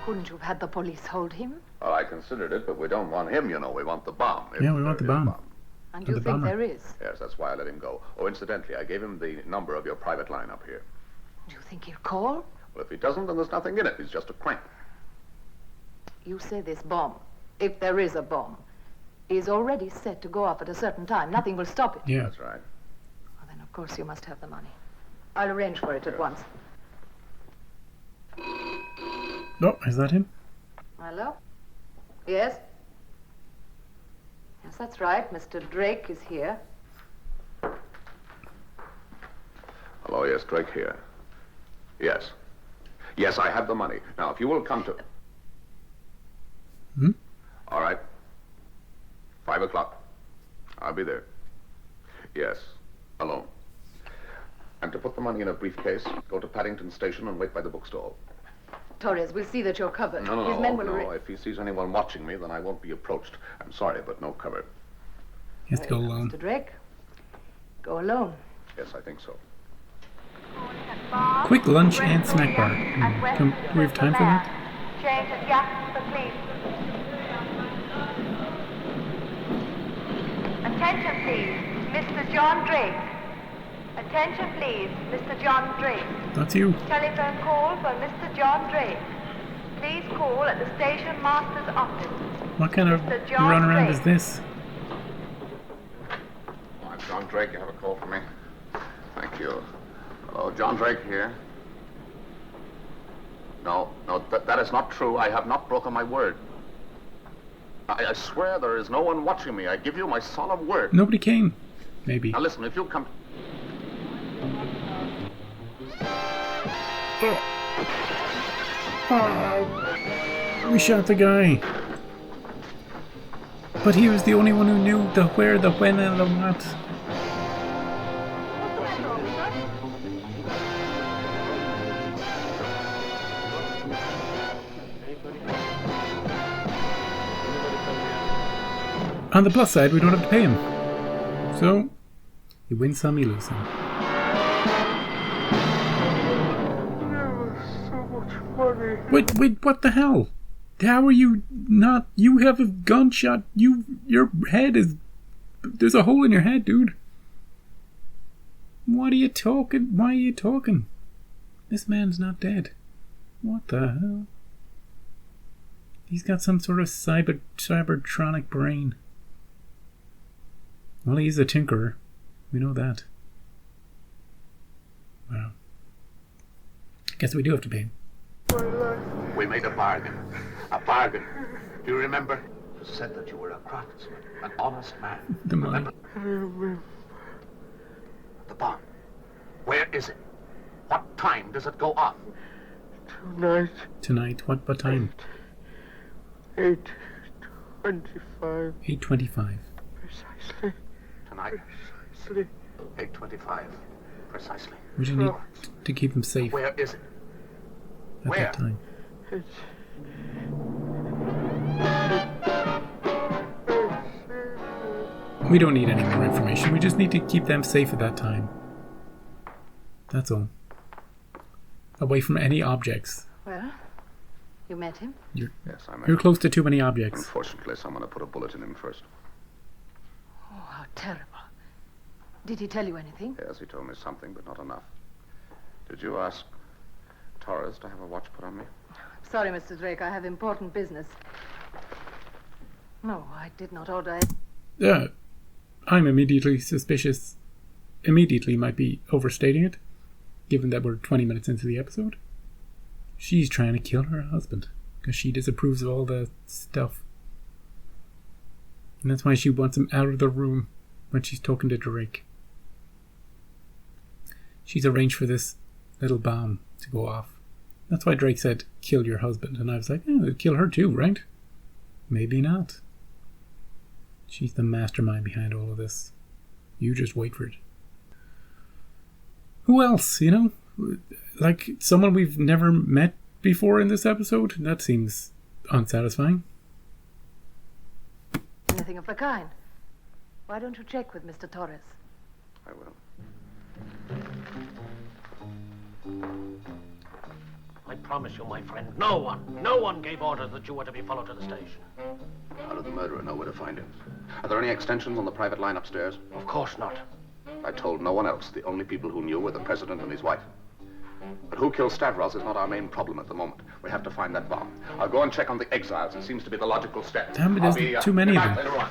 Couldn't you have had the police hold him? Well, I considered it, but we don't want him, you know. We want the bomb. Yeah, we want the bomb. And you think there is? Yes, that's why I let him go. Oh, incidentally, I gave him the number of your private line up here. Do you think he'll call? Well, if he doesn't, then there's nothing in it. He's just a crank. You say this bomb, if there is a bomb, is already set to go off at a certain time. Nothing will stop it. Yeah. That's right. Well, then, of course, you must have the money. I'll arrange for it at once. Oh, is that him? Hello? Yes? Yes, that's right. Mr. Drake is here. Hello, yes, Drake here. Yes. Yes, I have the money. Now, if you will come to... Hmm? All right. 5 o'clock. I'll be there. Yes, alone. And to put the money in a briefcase, go to Paddington Station and wait by the bookstall. Torres, we'll see that you're covered. No, His men will If he sees anyone watching me, then I won't be approached. I'm sorry, but no cover. He has to go alone. Mr. Drake, go alone. Yes, I think so. Quick lunch and snack bar. Do we have time for that? Change at Jackson, please. Attention, please. Mr. John Drake. Attention, please. Mr. John Drake. That's you. Telephone call for Mr. John Drake. Please call at the station master's office. What kind of Mr. John runaround Drake. is this? Oh, I'm John Drake. You have a call for me? Thank you. Hello, John Drake here. No, that is not true. I have not broken my word. I swear there is no one watching me. I give you my solemn word. Nobody came. Maybe. Now listen, if you come... We shot the guy. But he was the only one who knew the where, the when, and the what. On the plus side, we don't have to pay him. So, you win some, you lose some. Wait, what the hell? How are you not... You have a gunshot. Your head is... There's a hole in your head, dude. What are you talking? Why are you talking? This man's not dead. What the hell? He's got some sort of cybertronic brain. Well, he's a tinkerer. We know that. Well, I guess we do have to pay him. We made a bargain. A bargain. Do you remember? You said that you were a craftsman, an honest man. The money. Remember? The bomb. Where is it? What time does it go off? Tonight. What time? 8:25. 8:25. Precisely. Tonight. Precisely. 8:25. Precisely. We just need to keep him safe Where is it? at Where? that time. We don't need any more information. We just need to keep them safe at that time. That's all. Away from any objects. Well, you met him? Yes, I met You're him. close to too many objects. Unfortunately, someone had put a bullet in him first. Oh, how terrible. Did he tell you anything? Yes, he told me something, but not enough. Did you ask Torres to have a watch put on me? Sorry, Mr. Drake, I have important business. No, I did not order it. I'm immediately suspicious. Immediately might be overstating it, given that we're 20 minutes into the episode. She's trying to kill her husband because she disapproves of all the stuff. And that's why she wants him out of the room when she's talking to Drake. She's arranged for this little bomb to go off. That's why Drake said, kill your husband. And I was like, kill her too, right? Maybe not. She's the mastermind behind all of this. You just wait for it. Who else, you know? Like someone we've never met before in this episode? That seems unsatisfying. Anything of the kind. Why don't you check with Mr. Torres? I will. I promise you, my friend, no one gave orders that you were to be followed to the station. How did the murderer know where to find him? Are there any extensions on the private line upstairs? Of course not. I told no one else. The only people who knew were the president and his wife. But who killed Stavros is not our main problem at the moment. We have to find that bomb. I'll go and check on the exiles. It seems to be the logical step. Damn it, there's too many of them.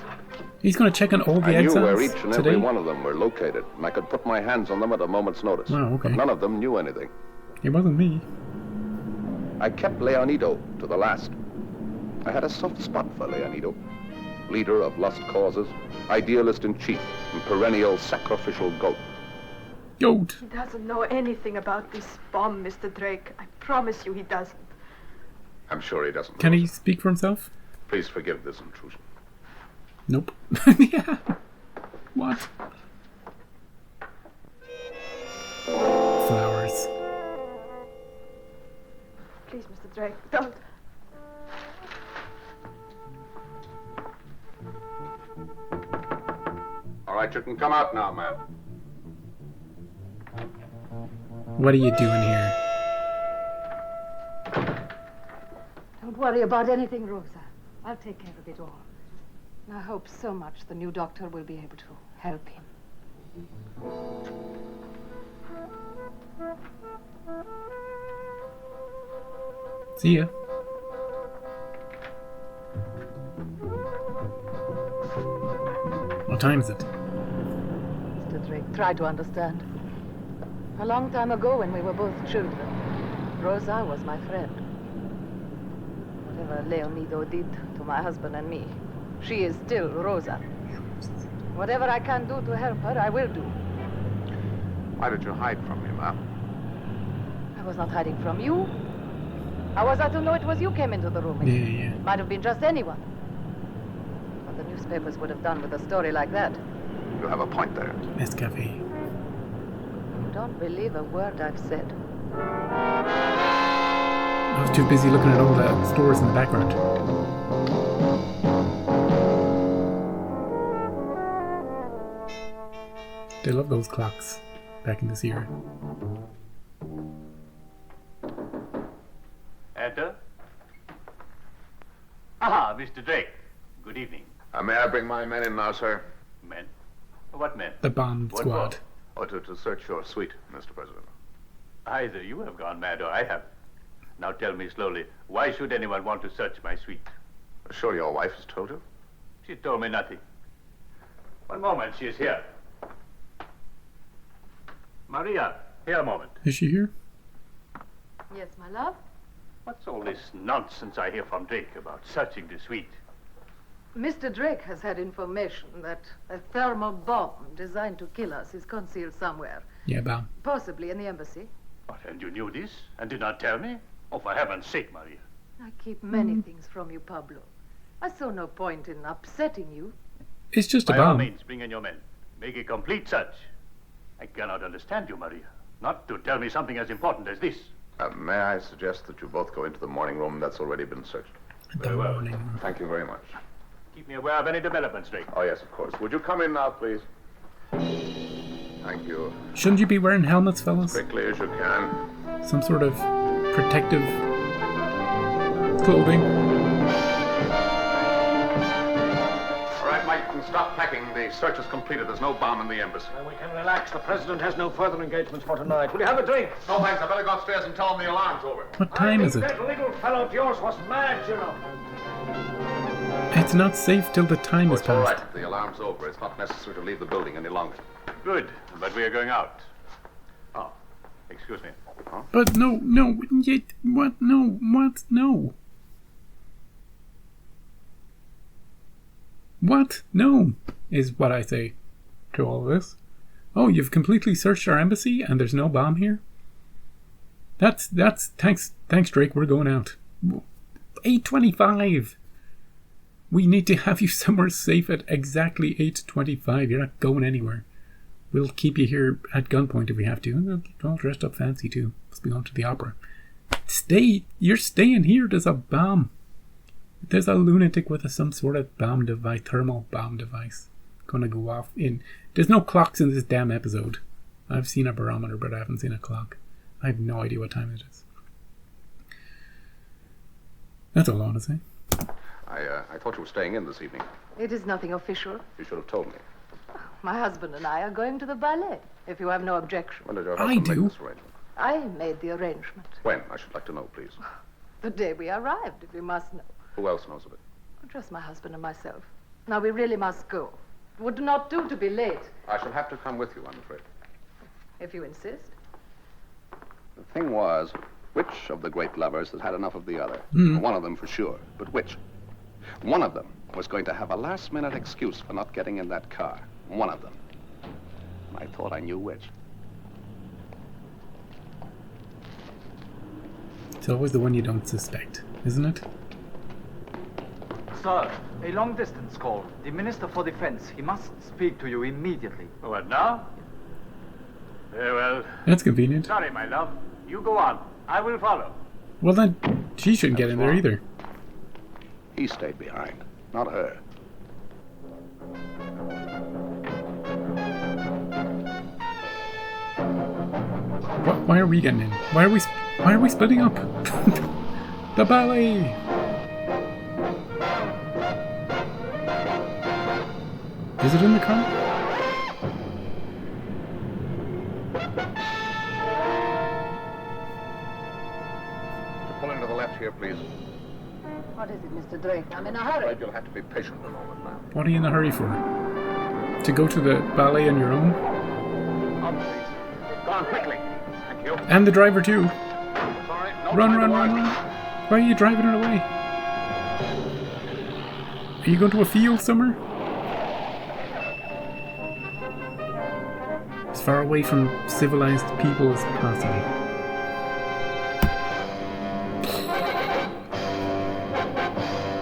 He's going to check on all the I knew exiles where each and today? every one of them were located, and I could put my hands on them at a moment's notice. Oh, okay. But none of them knew anything. It wasn't me. I kept Leonido to the last. I had a soft spot for Leonido. Leader of lost causes, idealist in chief, and perennial sacrificial goat. Goat! He doesn't know anything about this bomb, Mr. Drake. I promise you he doesn't. I'm sure he doesn't. Can he speak for himself? Please forgive this intrusion. Nope. Yeah. What? Flowers. Please, Mr. Drake, don't. All right, you can come out now, ma'am. What are you doing here? Don't worry about anything, Rosa. I'll take care of it all. And I hope so much the new doctor will be able to help him. See ya. What time is it? Mr. Drake, try to understand. A long time ago, when we were both children, Rosa was my friend. Whatever Leonido did to my husband and me, she is still Rosa. Whatever I can do to help her, I will do. Why did you hide from me, ma'am? I was not hiding from you. How was I to know it was you came into the room? Yeah. It might have been just anyone. What the newspapers would have done with a story like that. You have a point there. Nescafe. You don't believe a word I've said. I was too busy looking at all the stores in the background. They love those clocks back in this era. Enter. Aha, Mr. Drake. Good evening. May I bring my men in now, sir? Men? What men? The bomb What squad. for? Or to search your suite, Mr. President. Either you have gone mad or I have. Now tell me slowly, why should anyone want to search my suite? Sure your wife has told you? She told me nothing. One moment, she is here. Maria, here a moment. Is she here? Yes, my love? What's all this nonsense I hear from Drake about searching the suite? Mr. Drake has had information that a thermal bomb designed to kill us is concealed somewhere. Yeah, bomb. Possibly in the embassy. What, and you knew this and did not tell me? Oh, for heaven's sake, Maria. I keep many things from you, Pablo. I saw no point in upsetting you. It's just a By all bomb. means, bring in your men. Make a complete search. I cannot understand you, Maria. Not to tell me something as important as this. May I suggest that you both go into the morning room that's already been searched? Very well. Thank you very much. Keep me aware of any developments, Drake. Oh, yes, of course. Would you come in now, please? Thank you. Shouldn't you be wearing helmets, fellas? Quickly as you can. Some sort of protective clothing. All right, Mike, you can stop packing. The search is completed. There's no bomb in the embassy. Well, we can relax. The president has no further engagements for tonight. Will you have a drink? No, thanks. I better go upstairs and tell him the alarm's over. What time is it? That little fellow of yours was mad, you know. It's not safe till the time is It's all passed. right. The alarm's over. It's not necessary to leave the building any longer. Good, but we are going out. Oh, excuse me. Huh? But no, yet, what, no, what, no. What? No, is what I say to all of this. Oh, you've completely searched our embassy and there's no bomb here? Thanks, Drake, we're going out. 8:25. We need to have you somewhere safe at exactly 8:25. You're not going anywhere. We'll keep you here at gunpoint if we have to. And all dressed up fancy too. Must be going to the opera. Stay. You're staying here. There's a bomb. There's a lunatic with some sort of bomb device, thermal bomb device, gonna go off in. There's no clocks in this damn episode. I've seen a barometer, but I haven't seen a clock. I have no idea what time it is. That's a lot to say. I thought you were staying in this evening. It is nothing official. You should have told me. My husband and I are going to the ballet, if you have no objection. When did your husband make this arrangement? I made the arrangement. When? I should like to know, please. The day we arrived, if you must know. Who else knows of it? Just my husband and myself. Now, we really must go. It would not do to be late. I shall have to come with you, I'm afraid. If you insist. The thing was, which of the great lovers has had enough of the other? One of them for sure, but which? One of them was going to have a last-minute excuse for not getting in that car. One of them. I thought I knew which. It's always the one you don't suspect, isn't it? Sir, a long-distance call. The Minister for Defense. He must speak to you immediately. What now? Very well. That's convenient. Sorry, my love. You go on. I will follow. Well then, she shouldn't get in there either. He stayed behind, not her. Why are we getting in? Why are we splitting up? The ballet! Is it in the car? Pull into the left here, please. What is it, Mr. Drake? I'm in a hurry. Afraid you'll have to be patient a moment now. What are you in a hurry for? To go to the ballet on your own? On, please. Go on quickly. Thank you. And the driver too. Sorry, no Run, time run, to run, argue. run. Why are you driving it away? Are you going to a field somewhere? As far away from civilized people as possible.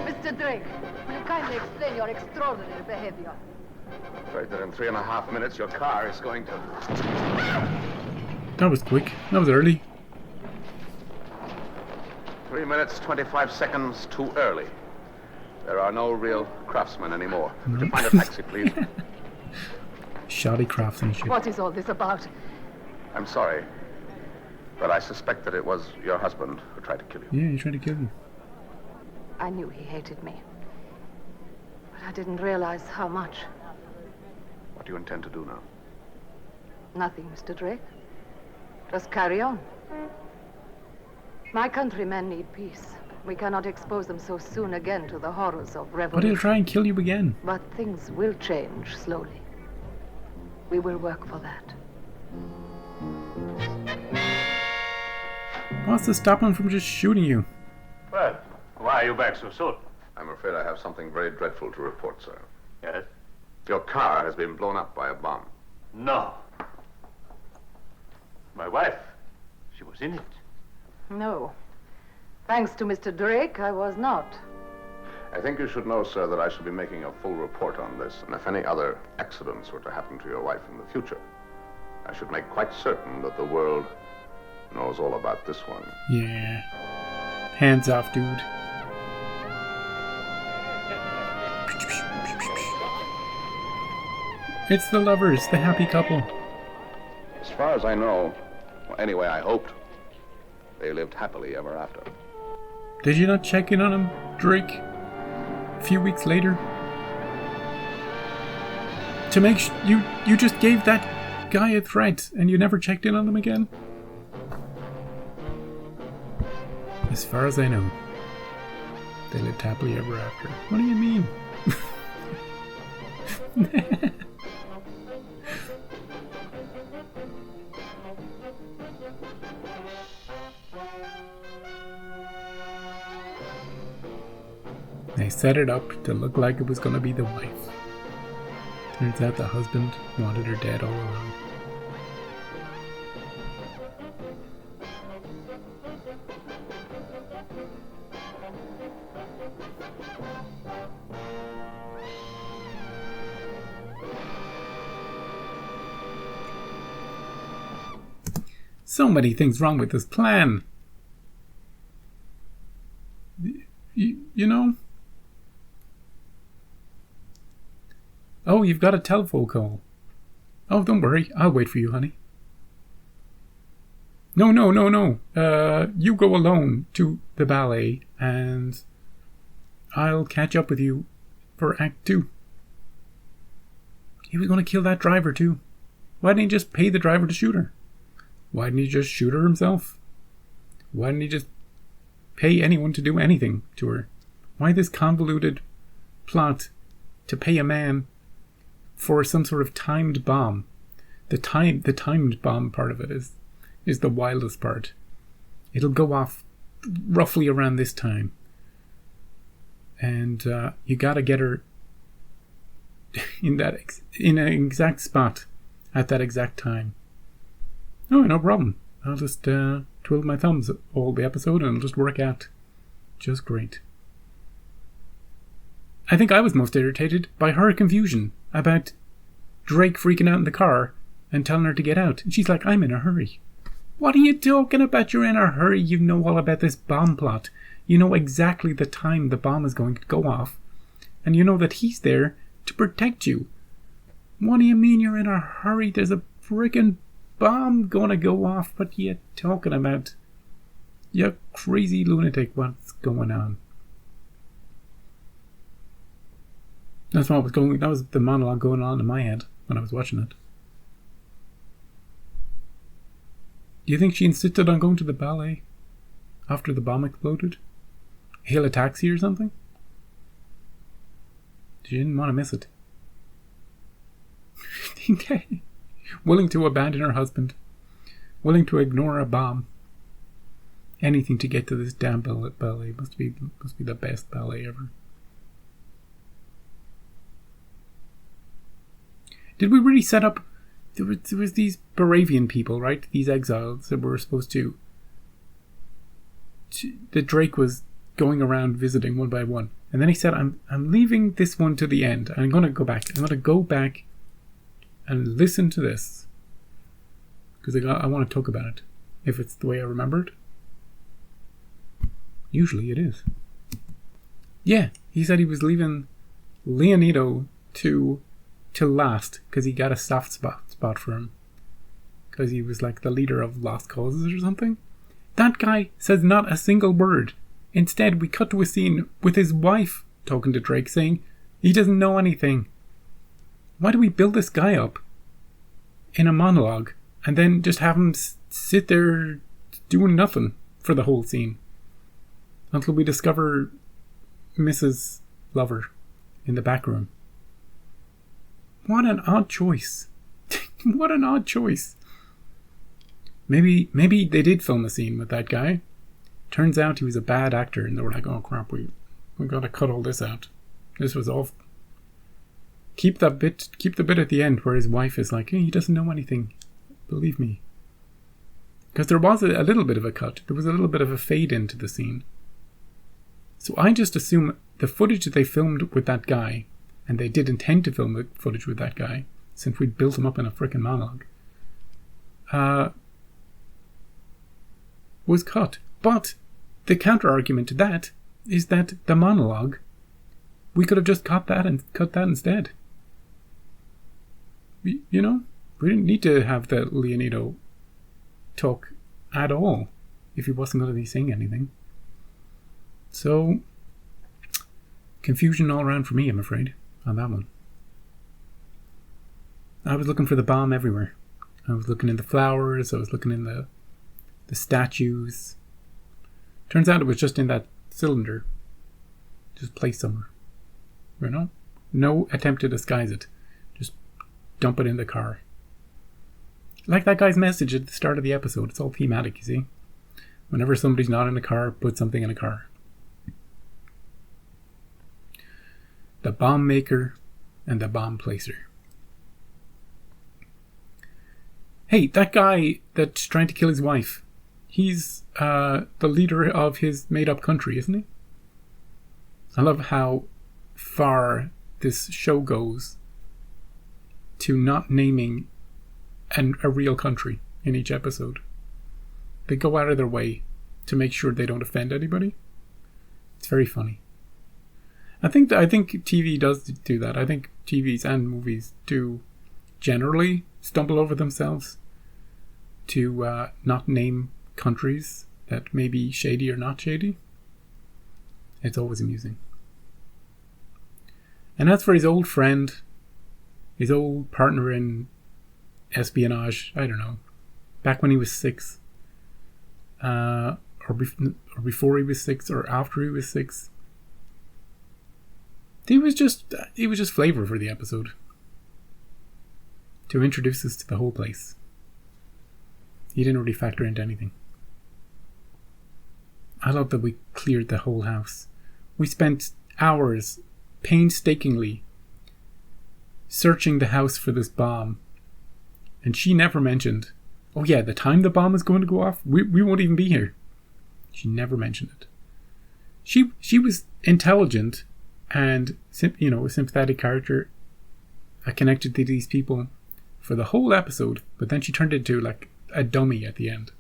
Mr. Drake, will you kindly explain your extraordinary behavior? I'm afraid that in 3.5 minutes your car is going to... That was quick. That was early. 3 minutes, 25 seconds too early. There are no real craftsmen anymore. Would you find a taxi, please? Shoddy craftsmanship. What is all this about? I'm sorry, but I suspect that it was your husband who tried to kill you. Yeah, he tried to kill you. I knew he hated me. But I didn't realize how much. What do you intend to do now? Nothing, Mr. Drake. Just carry on. My countrymen need peace. We cannot expose them so soon again to the horrors of revolution. But he'll try and kill you again. But things will change slowly. We will work for that. What's to stop him from just shooting you? Well, why are you back so soon? I'm afraid I have something very dreadful to report, sir. Yes? Your car has been blown up by a bomb. No. My wife, she was in it. No. Thanks to Mr. Drake, I was not. I think you should know, sir, that I shall be making a full report on this, and if any other accidents were to happen to your wife in the future, I should make quite certain that the world knows all about this one. Yeah. Hands off, dude. It's the lovers, the happy couple. As far as I know, well, anyway, I hoped, they lived happily ever after. Did you not check in on him, Drake? A few weeks later? To make you just gave that guy a threat and you never checked in on them again? As far as I know, they lived happily ever after. What do you mean? They set it up to look like it was going to be the wife. Turns out the husband wanted her dead all along. So many things wrong with this plan. You know? Oh, you've got a telephone call. Oh, don't worry. I'll wait for you, honey. No. You go alone to the ballet and I'll catch up with you for Act 2. He was going to kill that driver too. Why didn't he just pay the driver to shoot her? Why didn't he just shoot her himself? Why didn't he just pay anyone to do anything to her? Why this convoluted plot to pay a man for some sort of timed bomb? The timed bomb part of it is the wildest part. It'll go off roughly around this time. And you gotta get her in an exact spot at that exact time. Oh, no problem. I'll just twiddle my thumbs all the episode and it'll just work out just great. I think I was most irritated by her confusion about Drake freaking out in the car and telling her to get out. And she's like, I'm in a hurry. What are you talking about? You're in a hurry. You know all about this bomb plot. You know exactly the time the bomb is going to go off. And you know that he's there to protect you. What do you mean you're in a hurry? There's a freaking bomb gonna go off. What are you talking about? You crazy lunatic. What's going on? That was the monologue going on in my head when I was watching it. Do you think she insisted on going to the ballet after the bomb exploded? Hail a taxi or something? She didn't want to miss it. Willing to abandon her husband. Willing to ignore a bomb. Anything to get to this damn ballet. Must be the best ballet ever. Did we really set up... There was these Baravian people, right? These exiles that were supposed to... That Drake was going around visiting one by one. And then he said, I'm leaving this one to the end. I'm going to go back. I'm going to go back and listen to this. Because I want to talk about it. If it's the way I remembered. Usually it is. Yeah, he said he was leaving Leonito to last. Because he got a soft spot for him. Because he was like the leader of Lost Causes or something. That guy says not a single word. Instead, we cut to a scene with his wife talking to Drake saying he doesn't know anything. Why do we build this guy up in a monologue and then just have him sit there doing nothing for the whole scene until we discover Mrs. Lover in the back room? What an odd choice. What an odd choice. Maybe they did film a scene with that guy. Turns out he was a bad actor, and they were like, "Oh crap, we gotta cut all this out. This was all. Keep the bit at the end where his wife is like, hey, he doesn't know anything. Believe me." Because there was a little bit of a cut. There was a little bit of a fade into the scene. So I just assume the footage that they filmed with that guy, and they did intend to film the footage with that guy, since we built him up in a frickin' monologue, was cut. But the counter-argument to that is that the monologue, we could have just cut that instead. You know? We didn't need to have the Leonito talk at all if he wasn't going to be saying anything. So, confusion all around for me, I'm afraid, on that one. I was looking for the bomb everywhere. I was looking in the flowers, I was looking in the statues. Turns out it was just in that cylinder. Just placed somewhere. You know? No attempt to disguise it. Just dump it in the car. Like that guy's message at the start of the episode. It's all thematic, you see. Whenever somebody's not in a car, put something in a car. The bomb maker and the bomb placer. Hey, that guy that's trying to kill his wife. He's the leader of his made-up country, isn't he? I love how far this show goes to not naming a real country in each episode. They go out of their way to make sure they don't offend anybody. It's very funny. I think TV does do that. I think TVs and movies do generally stumble over themselves to not name countries that may be shady or not shady. It's always amusing. And as for his old friend, his old partner in espionage, I don't know, back when he was 6, or before he was 6, or after he was 6, he was just flavor for the episode to introduce us to the whole place. He didn't really factor into anything. I love that we cleared the whole house. We spent hours painstakingly searching the house for this bomb, and she never mentioned, oh yeah, the time the bomb is going to go off, we won't even be here. She never mentioned it. She was intelligent and a sympathetic character, connected to these people for the whole episode, but then she turned into like a dummy at the end.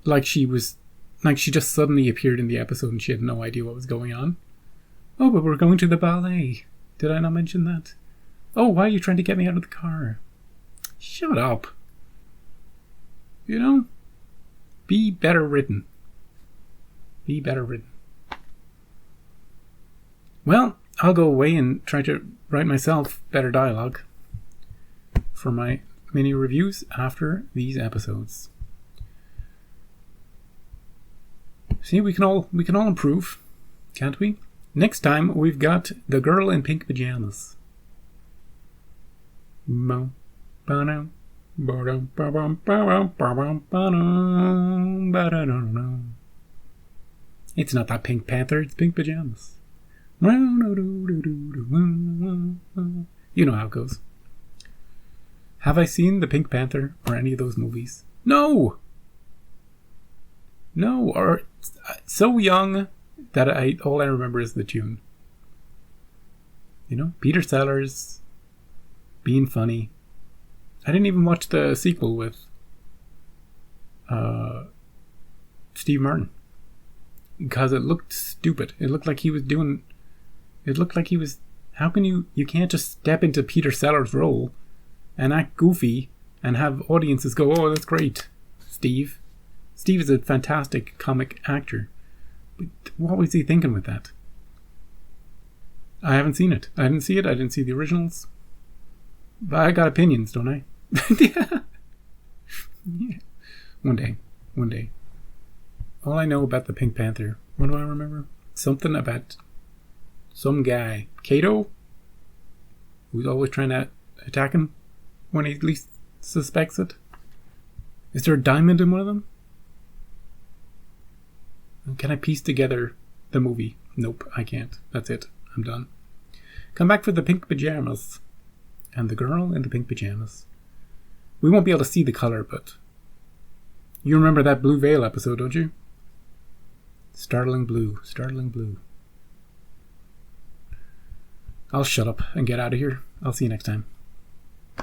Like she just suddenly appeared in the episode and she had no idea what was going on. Oh, but we're going to the ballet. Did I not mention that? Oh, why are you trying to get me out of the car? Shut up. You know? Be better written. Be better written. Well, I'll go away and try to write myself better dialogue for my mini reviews after these episodes. See, we can all improve, can't we? Next time we've got the girl in pink pajamas. It's not that Pink Panther, it's Pink Pajamas. You know how it goes. Have I seen the Pink Panther or any of those movies? No, or so young that all I remember is the tune. You know, Peter Sellers being funny. I didn't even watch the sequel with Steve Martin because it looked stupid. It looked like he was how can you can't just step into Peter Sellers' role and act goofy and have audiences go, oh, that's great, Steve. Steve is a fantastic comic actor. But what was he thinking with that? I haven't seen it. I didn't see it. I didn't see the originals. But I got opinions, don't I? Yeah. One day. All I know about the Pink Panther, what do I remember? Something about some guy, Kato, who's always trying to attack him when he least suspects it. Is there a diamond in one of them? Can I piece together the movie? Nope, I can't. That's it. I'm done. Come back for the pink pajamas. And the girl in the pink pajamas. We won't be able to see the color, but you remember that Blue Veil episode, don't you? Startling blue. I'll shut up and get out of here. I'll see you next time.